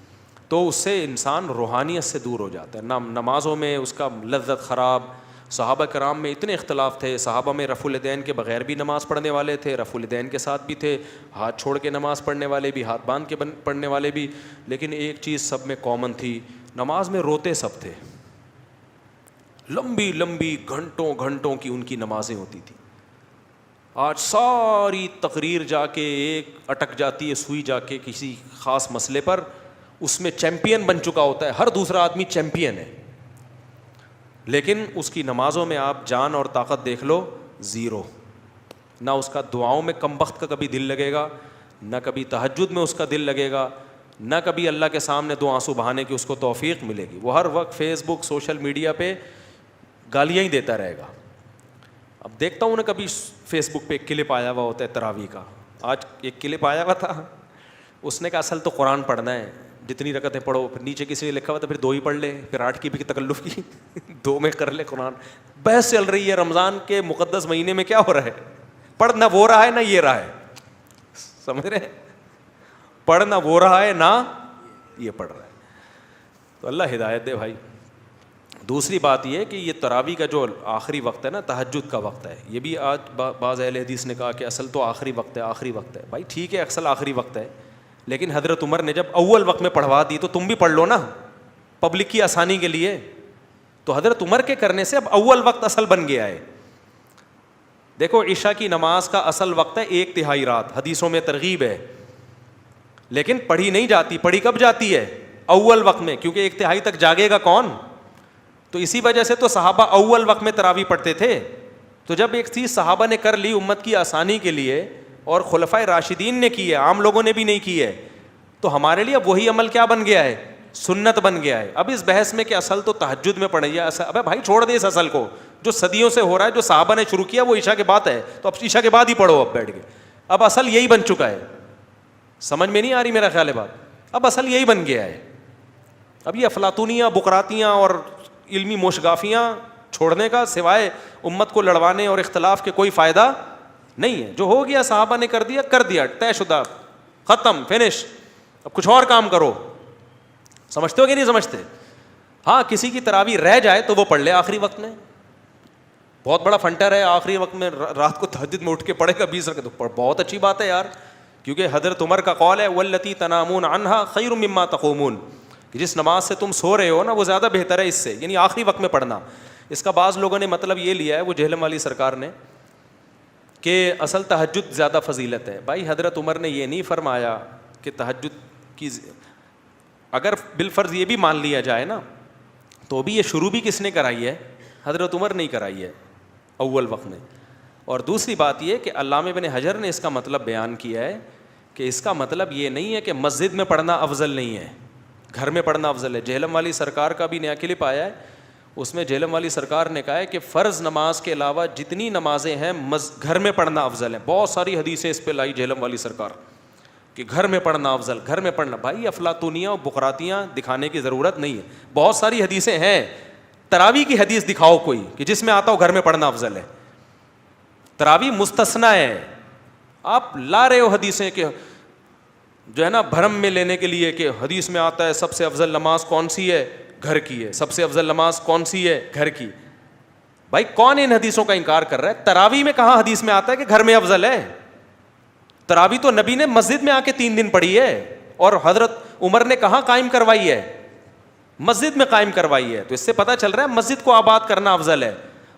[SPEAKER 2] تو اس سے انسان روحانیت سے دور ہو جاتا ہے. نمازوں میں اس کا لذت خراب, صحابہ کرام میں اتنے اختلاف تھے. صحابہ میں رفع الیدین کے بغیر بھی نماز پڑھنے والے تھے, رفع الیدین کے ساتھ بھی تھے, ہاتھ چھوڑ کے نماز پڑھنے والے بھی, ہاتھ باندھ کے پڑھنے والے بھی. لیکن ایک چیز سب میں کامن تھی, نماز میں روتے سب تھے. لمبی لمبی گھنٹوں گھنٹوں کی ان کی نمازیں ہوتی تھیں. آج ساری تقریر جا کے ایک اٹک جاتی ہے سوئی جا کے کسی خاص مسئلے پر, اس میں چیمپئن بن چکا ہوتا ہے, ہر دوسرا آدمی چیمپئن ہے, لیکن اس کی نمازوں میں آپ جان اور طاقت دیکھ لو, زیرو. نہ اس کا دعاؤں میں کم وقت کا کبھی دل لگے گا, نہ کبھی تہجد میں اس کا دل لگے گا, نہ کبھی اللہ کے سامنے دو آنسو بہانے کی اس کو توفیق ملے گی. وہ ہر وقت فیس بک سوشل میڈیا پہ گالیاں ہی دیتا رہے گا. اب دیکھتا ہوں نا کبھی فیس بک پہ ایک کلپ آیا ہوا ہوتا ہے تراویح کا. آج ایک کلپ آیا ہوا تھا, اس نے کہا اصل تو قرآن پڑھنا ہے, جتنی رکعتیں پڑھو. پھر نیچے کسی نے لکھا ہوا تھا پھر 2 ہی پڑھ لے, پھر 8 کی بھی تکلف کی 2 میں کر لے قرآن. بحث چل رہی ہے رمضان کے مقدس مہینے میں کیا ہو رہا ہے. پڑھ نہ وہ رہا ہے نہ یہ رہا ہے, سمجھ رہے ہیں, پڑھ نہ وہ رہا ہے نہ یہ پڑھ رہا ہے. تو اللہ ہدایت دے بھائی. دوسری بات یہ کہ یہ تراویح کا جو آخری وقت ہے نا, تہجد کا وقت ہے, یہ بھی آج بعض اہل حدیث نے کہا کہ اصل تو آخری وقت ہے, آخری وقت ہے. بھائی ٹھیک ہے اصل آخری وقت ہے, لیکن حضرت عمر نے جب اول وقت میں پڑھوا دی تو تم بھی پڑھ لو نا پبلک کی آسانی کے لیے. تو حضرت عمر کے کرنے سے اب اول وقت اصل بن گیا ہے. دیکھو عشاء کی نماز کا اصل وقت ہے 1/3 رات, حدیثوں میں ترغیب ہے, لیکن پڑھی نہیں جاتی. پڑھی کب جاتی ہے؟ اول وقت میں, کیونکہ 1/3 تک جاگے گا کون. تو اسی وجہ سے تو صحابہ اول وقت میں تراویح پڑھتے تھے. تو جب ایک چیز صحابہ نے کر لی امت کی آسانی کے لیے اور خلفائے راشدین نے کی ہے, عام لوگوں نے بھی نہیں کی ہے, تو ہمارے لیے وہی عمل کیا بن گیا ہے؟ سنت بن گیا ہے. اب اس بحث میں کہ اصل تو تہجد میں پڑھیں, ابے بھائی چھوڑ دے اس اصل کو جو صدیوں سے ہو رہا ہے. جو صحابہ نے شروع کیا وہ عشاء کے بعد ہے, تو اب عشاء کے بعد ہی پڑھو اب بیٹھ کے. اب اصل یہی بن چکا ہے. سمجھ میں نہیں آ رہی میرا خیال ہے بات. اب اصل یہی بن گیا ہے. اب یہ افلاطونیاں بقراتیاں اور علمی موشگافیاں چھوڑنے کا سوائے امت کو لڑوانے اور اختلاف کے کوئی فائدہ نہیں ہے. جو ہو گیا صحابہ نے کر دیا, طے شدہ, ختم, فنش. اب کچھ اور کام کرو. سمجھتے ہو کہ نہیں سمجھتے؟ ہاں کسی کی تراویح رہ جائے تو وہ پڑھ لے آخری وقت میں. بہت بڑا فنٹر ہے آخری وقت میں رات کو تہجد میں اٹھ کے پڑھے گا 20 رکعت, تو بہت اچھی بات ہے یار. کیونکہ حضرت عمر کا قول ہے واللتی تنامون عنہا خیر مما تقومون, کہ جس نماز سے تم سو رہے ہو نا وہ زیادہ بہتر ہے اس سے, یعنی آخری وقت میں پڑھنا. اس کا بعض لوگوں نے مطلب یہ لیا ہے, وہ جہلم والی سرکار نے, کہ اصل تہجد زیادہ فضیلت ہے. بھائی حضرت عمر نے یہ نہیں فرمایا کہ تہجد کی, اگر بالفرض یہ بھی مان لیا جائے نا تو بھی یہ شروع بھی کس نے کرائی ہے؟ حضرت عمر نہیں کرائی ہے اول وقت میں. اور دوسری بات یہ کہ علامہ ابن حجر نے اس کا مطلب بیان کیا ہے کہ اس کا مطلب یہ نہیں ہے کہ مسجد میں پڑھنا افضل نہیں ہے, گھر میں پڑھنا افضل ہے. جہلم والی سرکار کا بھی نیا کلپ آیا ہے, اس میں جہلم والی سرکار نے کہا ہے کہ فرض نماز کے علاوہ جتنی نمازیں ہیں گھر میں پڑھنا افضل ہے. بہت ساری حدیثیں اس پہ لائی جہلم والی سرکار کہ گھر میں پڑھنا افضل, گھر میں پڑھنا. بھائی افلاطونیاں اور بقراتیاں دکھانے کی ضرورت نہیں ہے, بہت ساری حدیثیں ہیں. تراویح کی حدیث دکھاؤ کوئی کہ جس میں آتا ہو گھر میں پڑھنا افضل ہے. تراویح مستثنا ہے. آپ لا رہے ہو حدیثیں کہ جو ہے نا بھرم میں لینے کے لیے کہ حدیث میں آتا ہے سب سے افضل نماز کون سی ہے؟ گھر کی ہے. سب سے افضل نماز کون سی ہے؟ گھر کی. بھائی کون ان حدیثوں کا انکار کر رہا ہے؟ تراویح میں کہاں حدیث میں آتا ہے کہ گھر میں افضل ہے؟ تراویح تو نبی نے مسجد میں آ کے 3 دن پڑھی ہے, اور حضرت عمر نے کہاں قائم کروائی ہے؟ مسجد میں قائم کروائی ہے. تو اس سے پتہ چل رہا ہے مسجد کو آباد کرنا افضل ہے.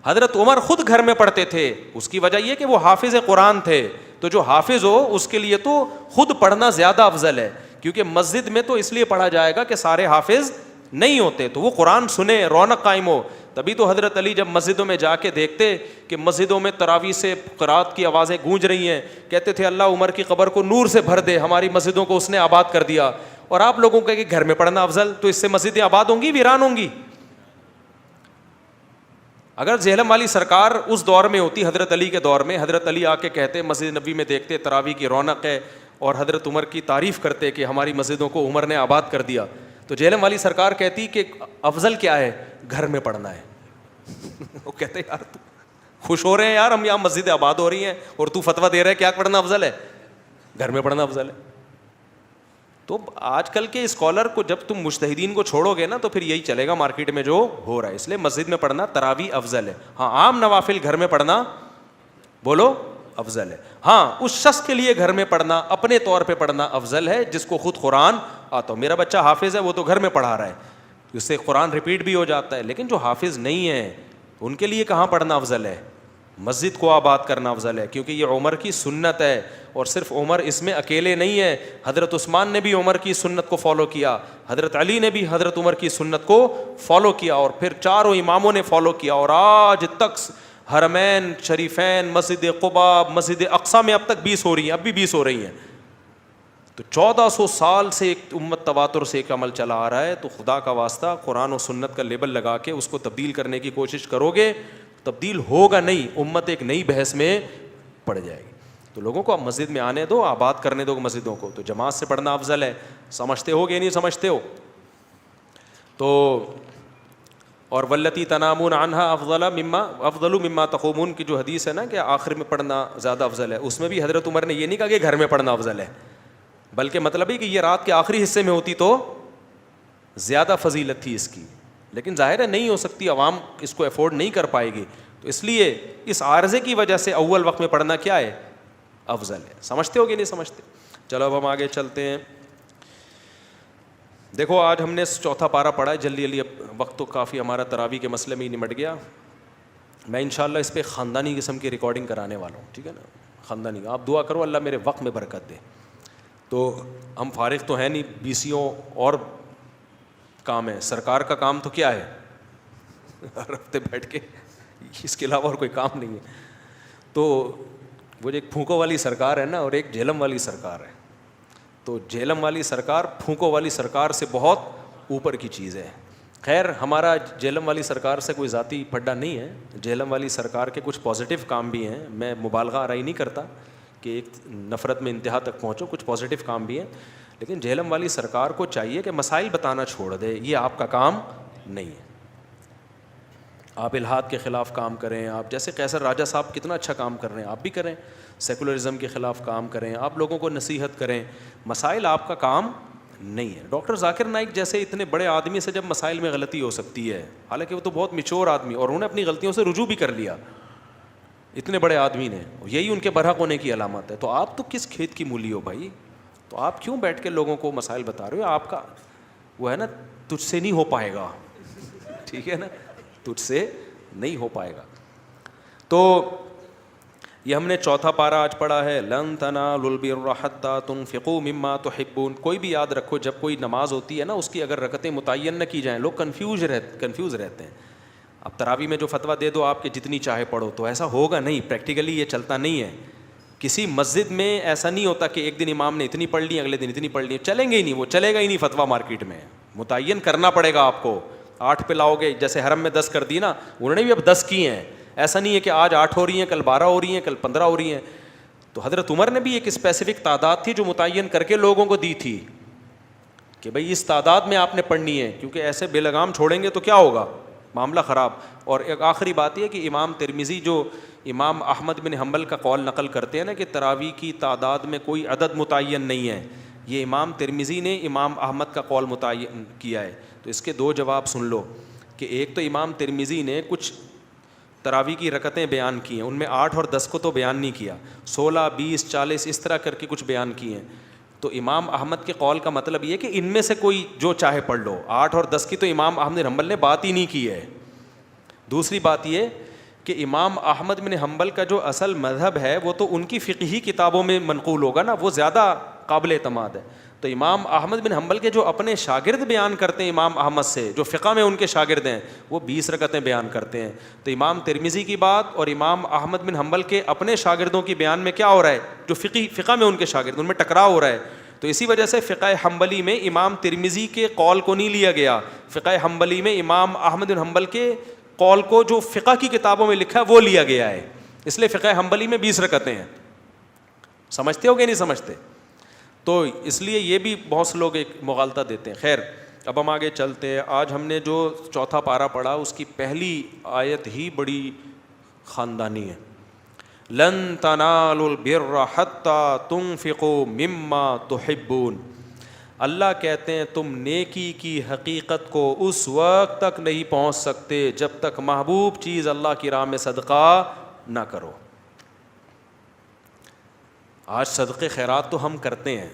[SPEAKER 2] حضرت عمر خود گھر میں پڑھتے تھے, اس کی وجہ یہ کہ وہ حافظ قرآن تھے. تو جو حافظ ہو اس کے لیے تو خود پڑھنا زیادہ افضل ہے, کیونکہ مسجد میں تو اس لیے پڑھا جائے گا کہ سارے حافظ نہیں ہوتے, تو وہ قرآن سنے, رونق قائم ہو. تبھی تو حضرت علی جب مسجدوں میں جا کے دیکھتے کہ مسجدوں میں تراویح سے قرات کی آوازیں گونج رہی ہیں, کہتے تھے اللہ عمر کی قبر کو نور سے بھر دے, ہماری مسجدوں کو اس نے آباد کر دیا. اور آپ لوگوں کا کہ گھر میں پڑھنا افضل, تو اس سے مسجدیں آباد ہوں گی ویران ہوں گی؟ اگر جہلم والی سرکار اس دور میں ہوتی, حضرت علی کے دور میں, حضرت علی آ کے کہتے مسجد نبی میں دیکھتے تراویح کی رونق ہے, اور حضرت عمر کی تعریف کرتے کہ ہماری مسجدوں کو عمر نے آباد کر دیا, تو جہلم والی سرکار کہتی کہ افضل کیا ہے؟ گھر میں پڑھنا ہے. وہ کہتے یار تو خوش ہو رہے ہیں یار, ہم یہاں مسجدیں آباد ہو رہی ہیں اور تو فتویٰ دے رہے کیا پڑھنا افضل ہے؟ گھر میں پڑھنا افضل ہے. تو آج کل کے اسکالر کو جب تم مجتہدین کو چھوڑو گے نا تو پھر یہی چلے گا مارکیٹ میں جو ہو رہا ہے. اس لیے مسجد میں پڑھنا تراویح افضل ہے. ہاں عام نوافل گھر میں پڑھنا بولو افضل ہے. ہاں اس شخص کے لیے گھر میں پڑھنا اپنے طور پہ پڑھنا افضل ہے جس کو خود قرآن آتا ہو. میرا بچہ حافظ ہے, وہ تو گھر میں پڑھا رہا ہے, اس سے قرآن ریپیٹ بھی ہو جاتا ہے. لیکن جو حافظ نہیں ہے ان کے لیے کہاں پڑھنا افضل ہے؟ مسجد کو آباد کرنا افضل ہے, کیونکہ یہ عمر کی سنت ہے. اور صرف عمر اس میں اکیلے نہیں ہے, حضرت عثمان نے بھی عمر کی سنت کو فالو کیا, حضرت علی نے بھی حضرت عمر کی سنت کو فالو کیا, اور پھر چاروں اماموں نے فالو کیا. اور آج تک حرمین شریفین, مسجد قباء, مسجد اقصی میں اب تک 20 ہو رہی ہیں, اب بھی 20 ہو رہی ہیں. تو 1400 سال سے ایک امت تواتر سے ایک عمل چلا آ رہا ہے. تو خدا کا واسطہ قرآن و سنت کا لیبل لگا کے اس کو تبدیل کرنے کی کوشش کرو گے, تبدیل ہوگا نہیں, امت ایک نئی بحث میں پڑ جائے گی. تو لوگوں کو اب مسجد میں آنے دو, آباد کرنے دو مسجدوں کو. تو جماعت سے پڑھنا افضل ہے. سمجھتے ہو کہ نہیں سمجھتے ہو؟ تو اور واللتی تنامون عنہا افضل مما تقومون کی جو حدیث ہے نا کہ آخر میں پڑھنا زیادہ افضل ہے, اس میں بھی حضرت عمر نے یہ نہیں کہا کہ گھر میں پڑھنا افضل ہے, بلکہ مطلب ہے کہ یہ رات کے آخری حصے میں ہوتی تو زیادہ فضیلت تھی اس کی. لیکن ظاہر ہے نہیں ہو سکتی, عوام اس کو افورڈ نہیں کر پائے گی, تو اس لیے اس عارضے کی وجہ سے اول وقت میں پڑھنا کیا ہے؟ افضل ہے. سمجھتے ہو کہ نہیں سمجھتے؟ چلو اب ہم آگے چلتے ہیں. دیکھو آج ہم نے چوتھا پارہ پڑھا ہے جلدی جلدی, اب وقت تو کافی ہمارا تراویح کے مسئلے میں ہی نمٹ گیا. میں انشاءاللہ اس پہ خاندانی قسم کی ریکارڈنگ کرانے والا ہوں, ٹھیک ہے نا؟ خاندانی, آپ دعا کرو اللہ میرے وقت میں برکت دے. تو ہم فارغ تو ہیں نہیں, BCO اور کام ہے, سرکار کا کام تو کیا ہے؟ ہر ہفتے بیٹھ کے, اس کے علاوہ اور کوئی کام نہیں ہے. تو وہ جو ایک پھونکو والی سرکار ہے نا, اور ایک جہلم والی سرکار ہے. تو جہلم والی سرکار پھونکو والی سرکار سے بہت اوپر کی چیز ہے. خیر ہمارا جہلم والی سرکار سے کوئی ذاتی پھڈا نہیں ہے, جہلم والی سرکار کے کچھ پازیٹیو کام بھی ہیں, میں مبالغہ آرائی نہیں کرتا کہ ایک نفرت میں انتہا تک پہنچو, کچھ پازیٹیو کام بھی ہیں. لیکن جہلم والی سرکار کو چاہیے کہ مسائل بتانا چھوڑ دے, یہ آپ کا کام نہیں ہے. آپ الحاد کے خلاف کام کریں, آپ جیسے قیصر راجہ صاحب کتنا اچھا کام کر رہے ہیں, آپ بھی کریں. سیکولرزم کے خلاف کام کریں, آپ لوگوں کو نصیحت کریں, مسائل آپ کا کام نہیں ہے. ڈاکٹر ذاکر نائک جیسے اتنے بڑے آدمی سے جب مسائل میں غلطی ہو سکتی ہے, حالانکہ وہ تو بہت میچور آدمی, اور انہوں نے اپنی غلطیوں سے رجوع بھی کر لیا, اتنے بڑے آدمی نے, یہی ان کے برحق ہونے کی علامت ہے. تو آپ تو کس کھیت کی مولی ہو بھائی؟ تو آپ کیوں بیٹھ کے لوگوں کو مسائل بتا رہے ہو؟ آپ کا وہ ہے نا, تجھ سے نہیں ہو پائے گا, ٹھیک ہے نا, تجھ سے نہیں ہو پائے گا. تو یہ ہم نے چوتھا پارہ آج پڑھا ہے, لن تنالوا البر حتى تنفقوا مما تحبون. کوئی بھی یاد رکھو, جب کوئی نماز ہوتی ہے نا, اس کی اگر رکعتیں متعین نہ کی جائیں, لوگ کنفیوز رہتے ہیں. اب تراویح میں جو فتویٰ دے دو آپ کے جتنی چاہے پڑھو, تو ایسا ہوگا نہیں, پریکٹیکلی یہ چلتا نہیں ہے. کسی مسجد میں ایسا نہیں ہوتا کہ ایک دن امام نے اتنی پڑھ لی, اگلے دن اتنی پڑھ لی, چلیں گے ہی نہیں, وہ چلے گا ہی نہیں فتویٰ مارکیٹ میں. متعین کرنا پڑے گا آپ کو. 8 پہ لاؤ گے, جیسے حرم میں 10 کر دی نا, انہوں نے بھی اب 10 کی ہیں. ایسا نہیں ہے کہ آج 8 ہو رہی ہیں, کل 12 ہو رہی ہیں, کل 15 ہو رہی ہیں. تو حضرت عمر نے بھی ایک اسپیسیفک تعداد تھی جو متعین کر کے لوگوں کو دی تھی کہ بھئی اس تعداد میں آپ نے پڑھنی ہے, کیونکہ ایسے بے لگام چھوڑیں گے تو کیا ہوگا, معاملہ خراب. اور ایک آخری بات یہ کہ امام ترمذی جو امام احمد بن حنبل کا قول نقل کرتے ہیں نا کہ تراویح کی تعداد میں کوئی عدد متعین نہیں ہے, یہ امام ترمذی نے امام احمد کا قول متعین کیا ہے. تو اس کے 2 جواب سن لو کہ ایک تو امام ترمذی نے کچھ تراویح کی رکعتیں بیان کی ہیں, ان میں 8 اور 10 کو تو بیان نہیں کیا, 16, 20, 40 اس طرح کر کے کچھ بیان کی ہیں. تو امام احمد کے قول کا مطلب یہ کہ ان میں سے کوئی جو چاہے پڑھ لو. 8 اور 10 کی تو امام احمد بن حنبل نے بات ہی نہیں کی ہے. دوسری بات یہ کہ امام احمد بن حنبل کا جو اصل مذہب ہے وہ تو ان کی فقہی کتابوں میں منقول ہوگا نا, وہ زیادہ قابل اعتماد ہے. تو امام احمد بن حنبل کے جو اپنے شاگرد بیان کرتے ہیں امام احمد سے, جو فقہ میں ان کے شاگرد ہیں, وہ 20 رکعتیں بیان کرتے ہیں. تو امام ترمذی کی بات اور امام احمد بن حنبل کے اپنے شاگردوں کی بیان میں کیا ہو رہا ہے, جو فقہ میں ان کے شاگرد, ان میں ٹکراؤ ہو رہا ہے. تو اسی وجہ سے فقہ حنبلی میں امام ترمذی کے قول کو نہیں لیا گیا, فقہ حنبلی میں امام احمد بن حنبل کے قول کو جو فقہ کی کتابوں میں لکھا ہے وہ لیا گیا ہے. اس لیے فقہ حنبلی میں 20 رکعتیں ہیں. سمجھتے ہو کہ نہیں سمجھتے؟ تو اس لیے یہ بھی بہت سے لوگ ایک مغالطہ دیتے ہیں. خیر اب ہم آگے چلتے ہیں. آج ہم نے جو چوتھا پارہ پڑھا اس کی پہلی آیت ہی بڑی خاندانی ہے. لن تنالوا البر حتى تنفقوا مما تحبون. اللہ کہتے ہیں تم نیکی کی حقیقت کو اس وقت تک نہیں پہنچ سکتے جب تک محبوب چیز اللہ کی راہ میں صدقہ نہ کرو. آج صدقے خیرات تو ہم کرتے ہیں,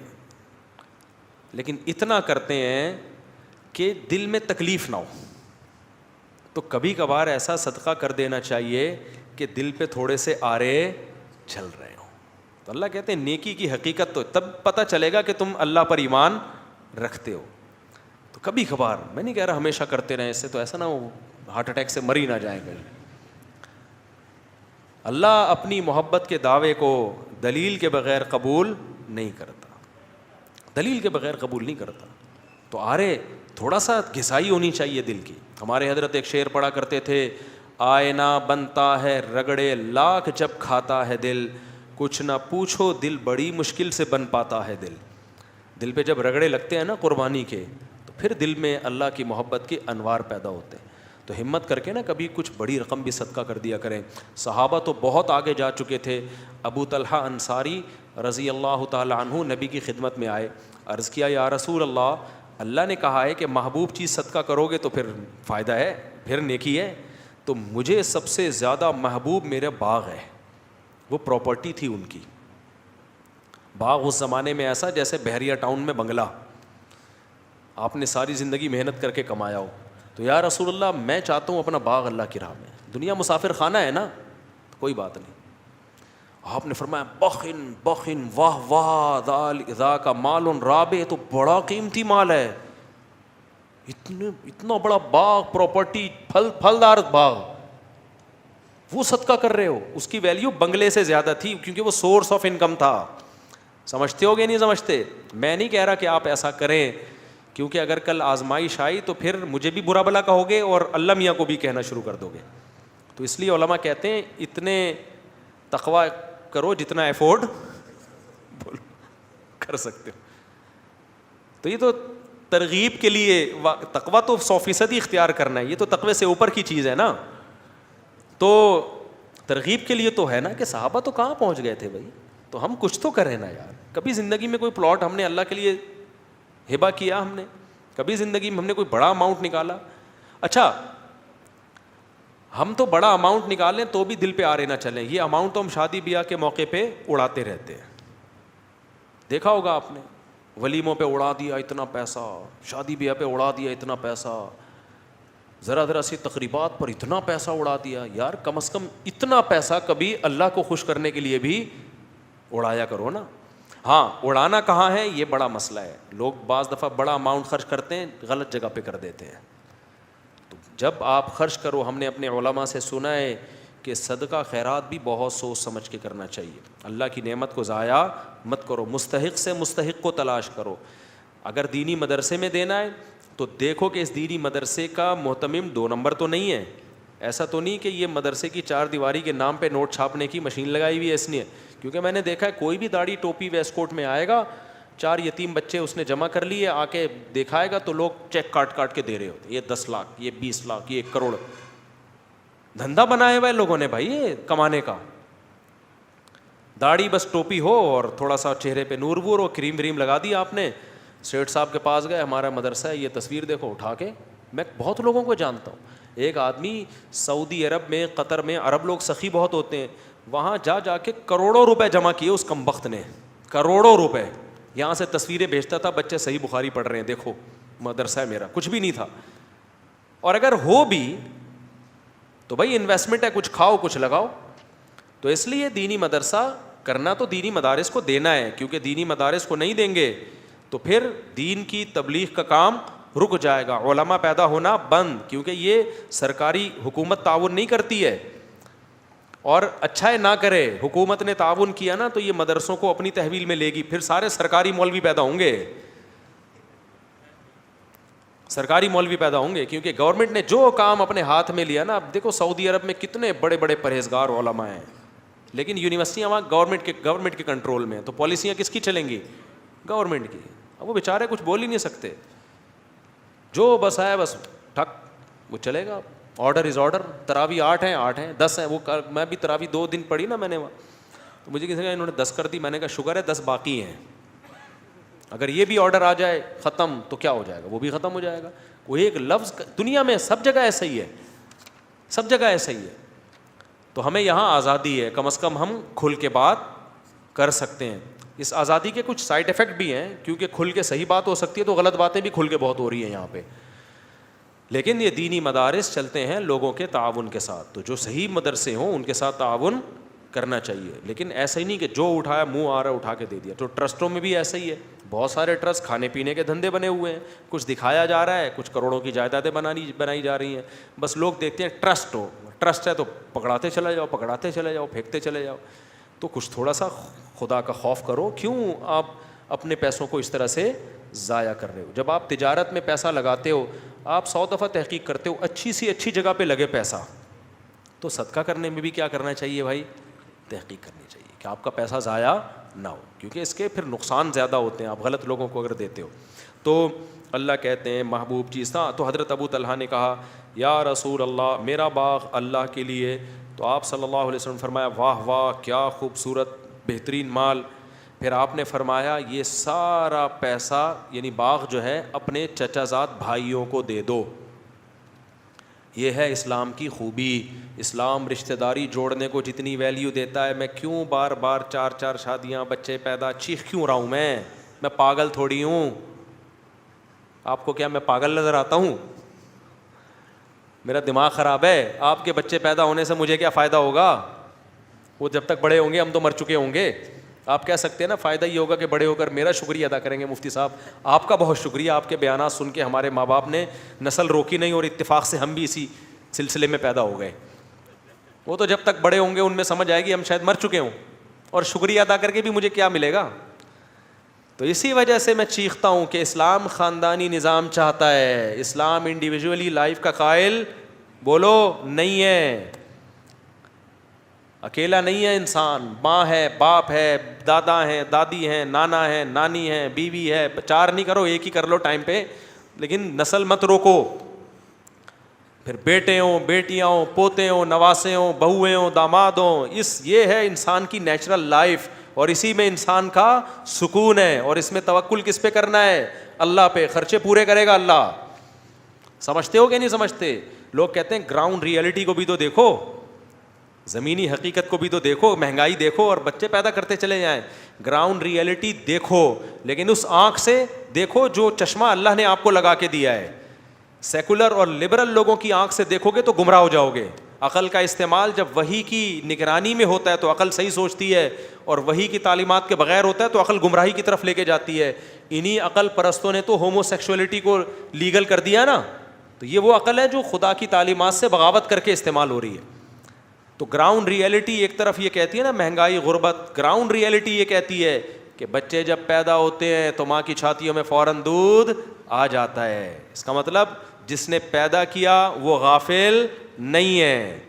[SPEAKER 2] لیکن اتنا کرتے ہیں کہ دل میں تکلیف نہ ہو. تو کبھی کبھار ایسا صدقہ کر دینا چاہیے کہ دل پہ تھوڑے سے آرے چل رہے ہوں. تو اللہ کہتے ہیں نیکی کی حقیقت تو تب پتہ چلے گا کہ تم اللہ پر ایمان رکھتے ہو. تو کبھی کبھار, میں نہیں کہہ رہا ہمیشہ کرتے رہیں, اس سے تو ایسا نہ ہو ہارٹ اٹیک سے مر ہی نہ جائیں گے. اللہ اپنی محبت کے دعوے کو دلیل کے بغیر قبول نہیں کرتا, دلیل کے بغیر قبول نہیں کرتا. تو آرے تھوڑا سا گھسائی ہونی چاہیے دل کی. ہمارے حضرت ایک شعر پڑھا کرتے تھے, آئینہ بنتا ہے رگڑے لاکھ جب کھاتا ہے دل, کچھ نہ پوچھو دل بڑی مشکل سے بن پاتا ہے دل. دل پہ جب رگڑے لگتے ہیں نا قربانی کے, تو پھر دل میں اللہ کی محبت کے انوار پیدا ہوتے ہیں. تو ہمت کر کے نا کبھی کچھ بڑی رقم بھی صدقہ کر دیا کریں. صحابہ تو بہت آگے جا چکے تھے. ابو طلحہ انصاری رضی اللہ تعالی عنہ نبی کی خدمت میں آئے, عرض کیا یا رسول اللہ, اللہ نے کہا ہے کہ محبوب چیز صدقہ کرو گے تو پھر فائدہ ہے, پھر نیکی ہے. تو مجھے سب سے زیادہ محبوب میرے باغ ہے. وہ پراپرٹی تھی ان کی. باغ اس زمانے میں ایسا جیسے بحریہ ٹاؤن میں بنگلہ, آپ نے ساری زندگی محنت کر کے کمایا ہو. تو یا رسول اللہ میں چاہتا ہوں اپنا باغ اللہ کی راہ میں. دنیا مسافر خانہ ہے نا, کوئی بات نہیں. آپ نے فرمایا بخن بخن واہ واہ ذا کا مال رابع, تو بڑا قیمتی مال ہے. اتنا بڑا باغ, پراپرٹی, پھلدار باغ, وہ صدقہ کر رہے ہو. اس کی ویلیو بنگلے سے زیادہ تھی کیونکہ وہ سورس آف انکم تھا. سمجھتے ہو گے نہیں سمجھتے؟ میں نہیں کہہ رہا کہ آپ ایسا کریں, کیونکہ اگر کل آزمائش آئی تو پھر مجھے بھی برا بھلا کہو گے اور اللہ میاں کو بھی کہنا شروع کر دو گے. تو اس لیے علماء کہتے ہیں اتنے تقویٰ کرو جتنا ایفورڈ کر سکتے ہو. تو یہ تو ترغیب کے لیے, تقویٰ تو 100% اختیار کرنا ہے, یہ تو تقوی سے اوپر کی چیز ہے نا. تو ترغیب کے لیے تو ہے نا کہ صحابہ تو کہاں پہنچ گئے تھے بھائی, تو ہم کچھ تو کریں نا یار. کبھی زندگی میں کوئی پلاٹ ہم نے اللہ کے لیے ہبہ کیا, ہم نے کبھی زندگی میں ہم نے کوئی بڑا اماؤنٹ نکالا. اچھا ہم تو بڑا اماؤنٹ نکالیں تو بھی دل پہ آرے نہ چلیں. یہ اماؤنٹ تو ہم شادی بیاہ کے موقع پہ اڑاتے رہتے ہیں. دیکھا ہوگا آپ نے, ولیموں پہ اڑا دیا اتنا پیسہ, شادی بیاہ پہ اڑا دیا اتنا پیسہ, ذرا سی تقریبات پر اتنا پیسہ اڑا دیا. یار کم از کم اتنا پیسہ کبھی اللہ کو خوش کرنے کے لیے بھی اڑایا کرو نا. ہاں اڑانا کہاں ہے یہ بڑا مسئلہ ہے. لوگ بعض دفعہ بڑا اماؤنٹ خرچ کرتے ہیں, غلط جگہ پہ کر دیتے ہیں. تو جب آپ خرچ کرو, ہم نے اپنے علماء سے سنا ہے کہ صدقہ خیرات بھی بہت سوچ سمجھ کے کرنا چاہیے. اللہ کی نعمت کو ضائع مت کرو, مستحق سے مستحق کو تلاش کرو. اگر دینی مدرسے میں دینا ہے تو دیکھو کہ اس دینی مدرسے کا محتمم 2 نمبر تو نہیں ہے. ایسا تو نہیں کہ یہ مدرسے کی 4 دیواری کے نام پہ نوٹ چھاپنے کی مشین لگائی ہوئی ہے, اس لیے. کیونکہ میں نے دیکھا ہے کوئی بھی داڑھی ٹوپی ویسٹ کوٹ میں آئے گا, 4 یتیم بچے اس نے جمع کر لیے, آ کے دکھائے گا تو لوگ چیک کاٹ کے دے رہے ہوتے. یہ 10 لاکھ, یہ 20 لاکھ, یہ 1 کروڑ. دھندا بنایا ہوا ہے لوگوں نے بھائی یہ کمانے کا. داڑھی بس ٹوپی ہو اور تھوڑا سا چہرے پہ نور وور ہو, کریم وریم لگا دیا آپ نے, سیٹ صاحب کے پاس گئے, ہمارا مدرسہ ہے, یہ تصویر دیکھو اٹھا کے. میں بہت لوگوں کو جانتا ہوں. ایک آدمی سعودی عرب میں, قطر میں, عرب لوگ سخی بہت ہوتے ہیں, وہاں جا کے کروڑوں روپے جمع کیے اس کمبخت نے, کروڑوں روپے. یہاں سے تصویریں بھیجتا تھا, بچے صحیح بخاری پڑھ رہے ہیں, دیکھو مدرسہ ہے میرا. کچھ بھی نہیں تھا. اور اگر ہو بھی تو بھائی انویسٹمنٹ ہے, کچھ کھاؤ کچھ لگاؤ. تو اس لیے دینی مدرسہ کرنا تو دینی مدارس کو دینا ہے, کیونکہ دینی مدارس کو نہیں دیں گے تو پھر دین کی تبلیغ کا کام رک جائے گا, علماء پیدا ہونا بند. کیونکہ یہ سرکاری حکومت تعاون نہیں کرتی ہے, اور اچھا ہے نہ کرے. حکومت نے تعاون کیا نا تو یہ مدرسوں کو اپنی تحویل میں لے گی, پھر سارے سرکاری مولوی پیدا ہوں گے, سرکاری مولوی پیدا ہوں گے. کیونکہ گورنمنٹ نے جو کام اپنے ہاتھ میں لیا نا, اب دیکھو سعودی عرب میں کتنے بڑے بڑے پرہیزگار علماء ہیں, لیکن یونیورسٹیاں وہاں گورنمنٹ کے کنٹرول میں ہیں. تو پالیسیاں کس کی چلیں گی؟ گورنمنٹ کی. اب وہ بیچارے کچھ بول ہی نہیں سکتے, جو بس ہے بس ٹھک وہ چلے گا. Order is order. تراوی 8 ہیں 10 ہیں. وہ میں بھی تراوی 2 دن پڑھی نا میں نے وہاں, تو مجھے کسی نے انہوں نے 10 کر دی. میں نے کہا شکر ہے 10 باقی ہیں. اگر یہ بھی آرڈر آ جائے ختم تو کیا ہو جائے گا, وہ بھی ختم ہو جائے گا. کوئی ایک لفظ دنیا میں سب جگہ ایسا ہی ہے, سب جگہ ایسا ہی ہے. تو ہمیں یہاں آزادی ہے, کم از کم ہم کھل کے بات کر سکتے ہیں. اس آزادی کے کچھ سائڈ افیکٹ بھی ہیں, کیونکہ کھل کے صحیح بات ہو سکتی ہے تو غلط باتیں بھی کھل کے بہت ہو رہی ہیں یہاں پہ. لیکن یہ دینی مدارس چلتے ہیں لوگوں کے تعاون کے ساتھ, تو جو صحیح مدرسے ہوں ان کے ساتھ تعاون کرنا چاہیے. لیکن ایسا ہی نہیں کہ جو اٹھایا منہ آ رہا اٹھا کے دے دیا. تو ٹرسٹوں میں بھی ایسا ہی ہے, بہت سارے ٹرسٹ کھانے پینے کے دھندے بنے ہوئے ہیں, کچھ دکھایا جا رہا ہے, کچھ کروڑوں کی جائیدادیں بنائی جا رہی ہیں. بس لوگ دیکھتے ہیں ٹرسٹ ہے تو پکڑاتے چلے جاؤ, پھینکتے چلے جاؤ. تو کچھ تھوڑا سا خدا کا خوف کرو, کیوں آپ اپنے پیسوں کو اس طرح سے ضائع کر رہے ہو. جب آپ تجارت میں پیسہ لگاتے ہو, آپ 100 دفعہ تحقیق کرتے ہو اچھی سی اچھی جگہ پہ لگے پیسہ, تو صدقہ کرنے میں بھی کیا کرنا چاہیے بھائی, تحقیق کرنی چاہیے کہ آپ کا پیسہ ضائع نہ ہو, کیونکہ اس کے پھر نقصان زیادہ ہوتے ہیں آپ غلط لوگوں کو اگر دیتے ہو. تو اللہ کہتے ہیں محبوب چیز تھا. تو حضرت ابو طلحہ نے کہا یا رسول اللہ, میرا باغ اللہ کے لیے. تو آپ صلی اللہ علیہ وسلم فرمایا واہ واہ کیا خوبصورت بہترین مال. پھر آپ نے فرمایا یہ سارا پیسہ یعنی باغ جو ہے اپنے چچا زاد بھائیوں کو دے دو. یہ ہے اسلام کی خوبی. اسلام رشتہ داری جوڑنے کو جتنی ویلیو دیتا ہے, میں کیوں بار بار 4 شادیاں بچے پیدا چیخ کیوں رہا ہوں, میں پاگل تھوڑی ہوں. آپ کو کیا میں پاگل نظر آتا ہوں؟ میرا دماغ خراب ہے. آپ کے بچے پیدا ہونے سے مجھے کیا فائدہ ہوگا؟ وہ جب تک بڑے ہوں گے ہم تو مر چکے ہوں گے. آپ کہہ سکتے ہیں نا فائدہ یہ ہوگا کہ بڑے ہو کر میرا شکریہ ادا کریں گے. مفتی صاحب آپ کا بہت شکریہ, آپ کے بیانات سن کے ہمارے ماں باپ نے نسل روکی نہیں اور اتفاق سے ہم بھی اسی سلسلے میں پیدا ہو گئے. وہ تو جب تک بڑے ہوں گے ان میں سمجھ آئے گی ہم شاید مر چکے ہوں, اور شکریہ ادا کر کے بھی مجھے کیا ملے گا. تو اسی وجہ سے میں چیختا ہوں کہ اسلام خاندانی نظام چاہتا ہے, اسلام انڈیویجولی لائف کا قائل بولو نہیں ہے. اکیلا نہیں ہے انسان, ماں ہے, باپ ہے, دادا ہیں, دادی ہیں, نانا ہے, نانی ہے, بیوی ہے. 4 نہیں کرو, 1 ہی کر لو ٹائم پہ, لیکن نسل مت روکو. پھر بیٹے ہوں, بیٹیاں ہوں, پوتے ہوں, نواسے ہوں, بہویں ہوں, داماد ہوں. یہ ہے انسان کی نیچرل لائف, اور اسی میں انسان کا سکون ہے. اور اس میں توکل کس پہ کرنا ہے؟ اللہ پہ. خرچے پورے کرے گا اللہ. سمجھتے ہو کہ نہیں سمجھتے؟ لوگ کہتے ہیں گراؤنڈ ریئلٹی کو بھی تو دیکھو, زمینی حقیقت کو بھی تو دیکھو, مہنگائی دیکھو اور بچے پیدا کرتے چلے جائیں. گراؤنڈ ریئلٹی دیکھو, لیکن اس آنکھ سے دیکھو جو چشمہ اللہ نے آپ کو لگا کے دیا ہے. سیکولر اور لبرل لوگوں کی آنکھ سے دیکھو گے تو گمراہ ہو جاؤ گے. عقل کا استعمال جب وحی کی نگرانی میں ہوتا ہے تو عقل صحیح سوچتی ہے, اور وحی کی تعلیمات کے بغیر ہوتا ہے تو عقل گمراہی کی طرف لے کے جاتی ہے. انہی عقل پرستوں نے تو ہومو سیکشولیٹی کو لیگل کر دیا نا. تو یہ وہ عقل ہے جو خدا کی تعلیمات سے بغاوت کر کے استعمال ہو رہی ہے. تو گراؤنڈ ریئلٹی ایک طرف یہ کہتی ہے نا مہنگائی, غربت. گراؤنڈ ریئلٹی یہ کہتی ہے کہ بچے جب پیدا ہوتے ہیں تو ماں کی چھاتیوں میں فوراً دودھ آ جاتا ہے. اس کا مطلب جس نے پیدا کیا وہ غافل نہیں ہے,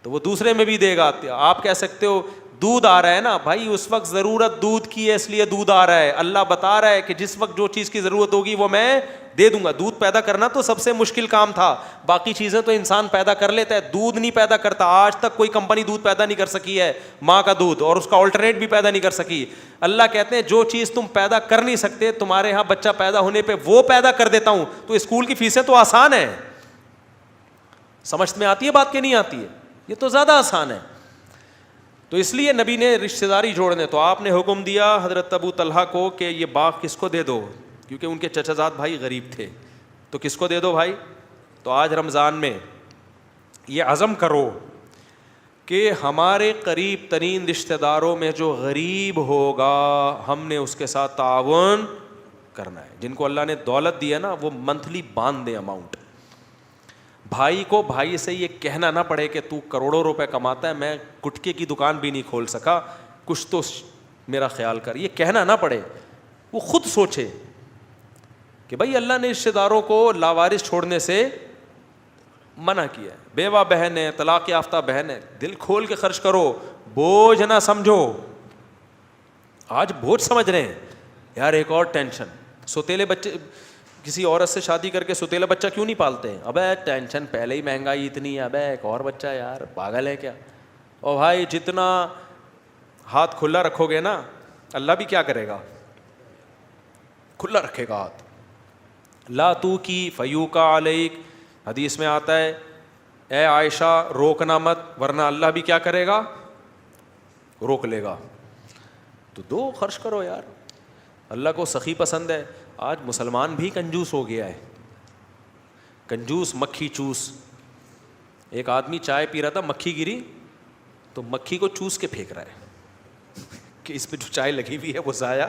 [SPEAKER 2] تو وہ دوسرے میں بھی دے گا. آپ کہہ سکتے ہو دودھ آ رہا ہے نا بھائی, اس وقت ضرورت دودھ کی ہے اس لیے دودھ آ رہا ہے. اللہ بتا رہا ہے کہ جس وقت جو چیز کی ضرورت ہوگی وہ میں دے دوں گا. دودھ پیدا کرنا تو سب سے مشکل کام تھا, باقی چیزیں تو انسان پیدا کر لیتا ہے, دودھ نہیں پیدا کرتا. آج تک کوئی کمپنی دودھ پیدا نہیں کر سکی ہے ماں کا دودھ, اور اس کا آلٹرنیٹ بھی پیدا نہیں کر سکی. اللہ کہتے ہیں جو چیز تم پیدا کر نہیں سکتے, تمہارے یہاں بچہ پیدا ہونے پہ وہ پیدا کر دیتا ہوں. تو اسکول کی فیسیں تو آسان ہیں. سمجھ میں آتی ہے بات کہ نہیں آتی ہے؟ یہ تو زیادہ آسان ہے. تو اس لیے نبی نے رشتہ داری جوڑنے, تو آپ نے حکم دیا حضرت ابو طلحہ کو کہ یہ باغ کس کو دے دو, کیونکہ ان کے چچا زاد بھائی غریب تھے. تو کس کو دے دو بھائی؟ تو آج رمضان میں یہ عزم کرو کہ ہمارے قریب ترین رشتہ داروں میں جو غریب ہوگا ہم نے اس کے ساتھ تعاون کرنا ہے. جن کو اللہ نے دولت دی ہے نا وہ منتھلی باندھ دیں اماؤنٹ. بھائی کو بھائی سے یہ کہنا نہ پڑے کہ تو کروڑوں روپے کماتا ہے, میں گٹکے کی دکان بھی نہیں کھول سکا, کچھ تو میرا خیال کر. یہ کہنا نہ پڑے, وہ خود سوچے کہ بھائی اللہ نے رشتہ داروں کو لاوارث چھوڑنے سے منع کیا ہے. بیوہ بہن ہے, طلاق یافتہ بہن ہے, دل کھول کے خرچ کرو, بوجھ نہ سمجھو. آج بوجھ سمجھ رہے ہیں یار. ایک اور ٹینشن, سوتیلے بچے, کسی عورت سے شادی کر کے سوتیلا بچہ کیوں نہیں پالتے ہیں؟ ابے ٹینشن پہلے ہی مہنگائی اتنی ہے, ابے ایک اور بچہ, یار پاگل ہے کیا؟ اور بھائی جتنا ہاتھ کھلا رکھو گے نا اللہ بھی کیا کرے گا, کھلا رکھے گا ہاتھ. لا تو کی فیو کا علیک, حدیث میں آتا ہے اے عائشہ روکنا مت ورنہ اللہ بھی کیا کرے گا, روک لے گا. تو دو خرچ کرو یار, اللہ کو سخی پسند ہے. آج مسلمان بھی کنجوس ہو گیا ہے, کنجوس مکھی چوس. ایک آدمی چائے پی رہا تھا, مکھی گری تو مکھی کو چوس کے پھینک رہا ہے کہ اس پہ جو چائے لگی ہوئی ہے وہ ضائع.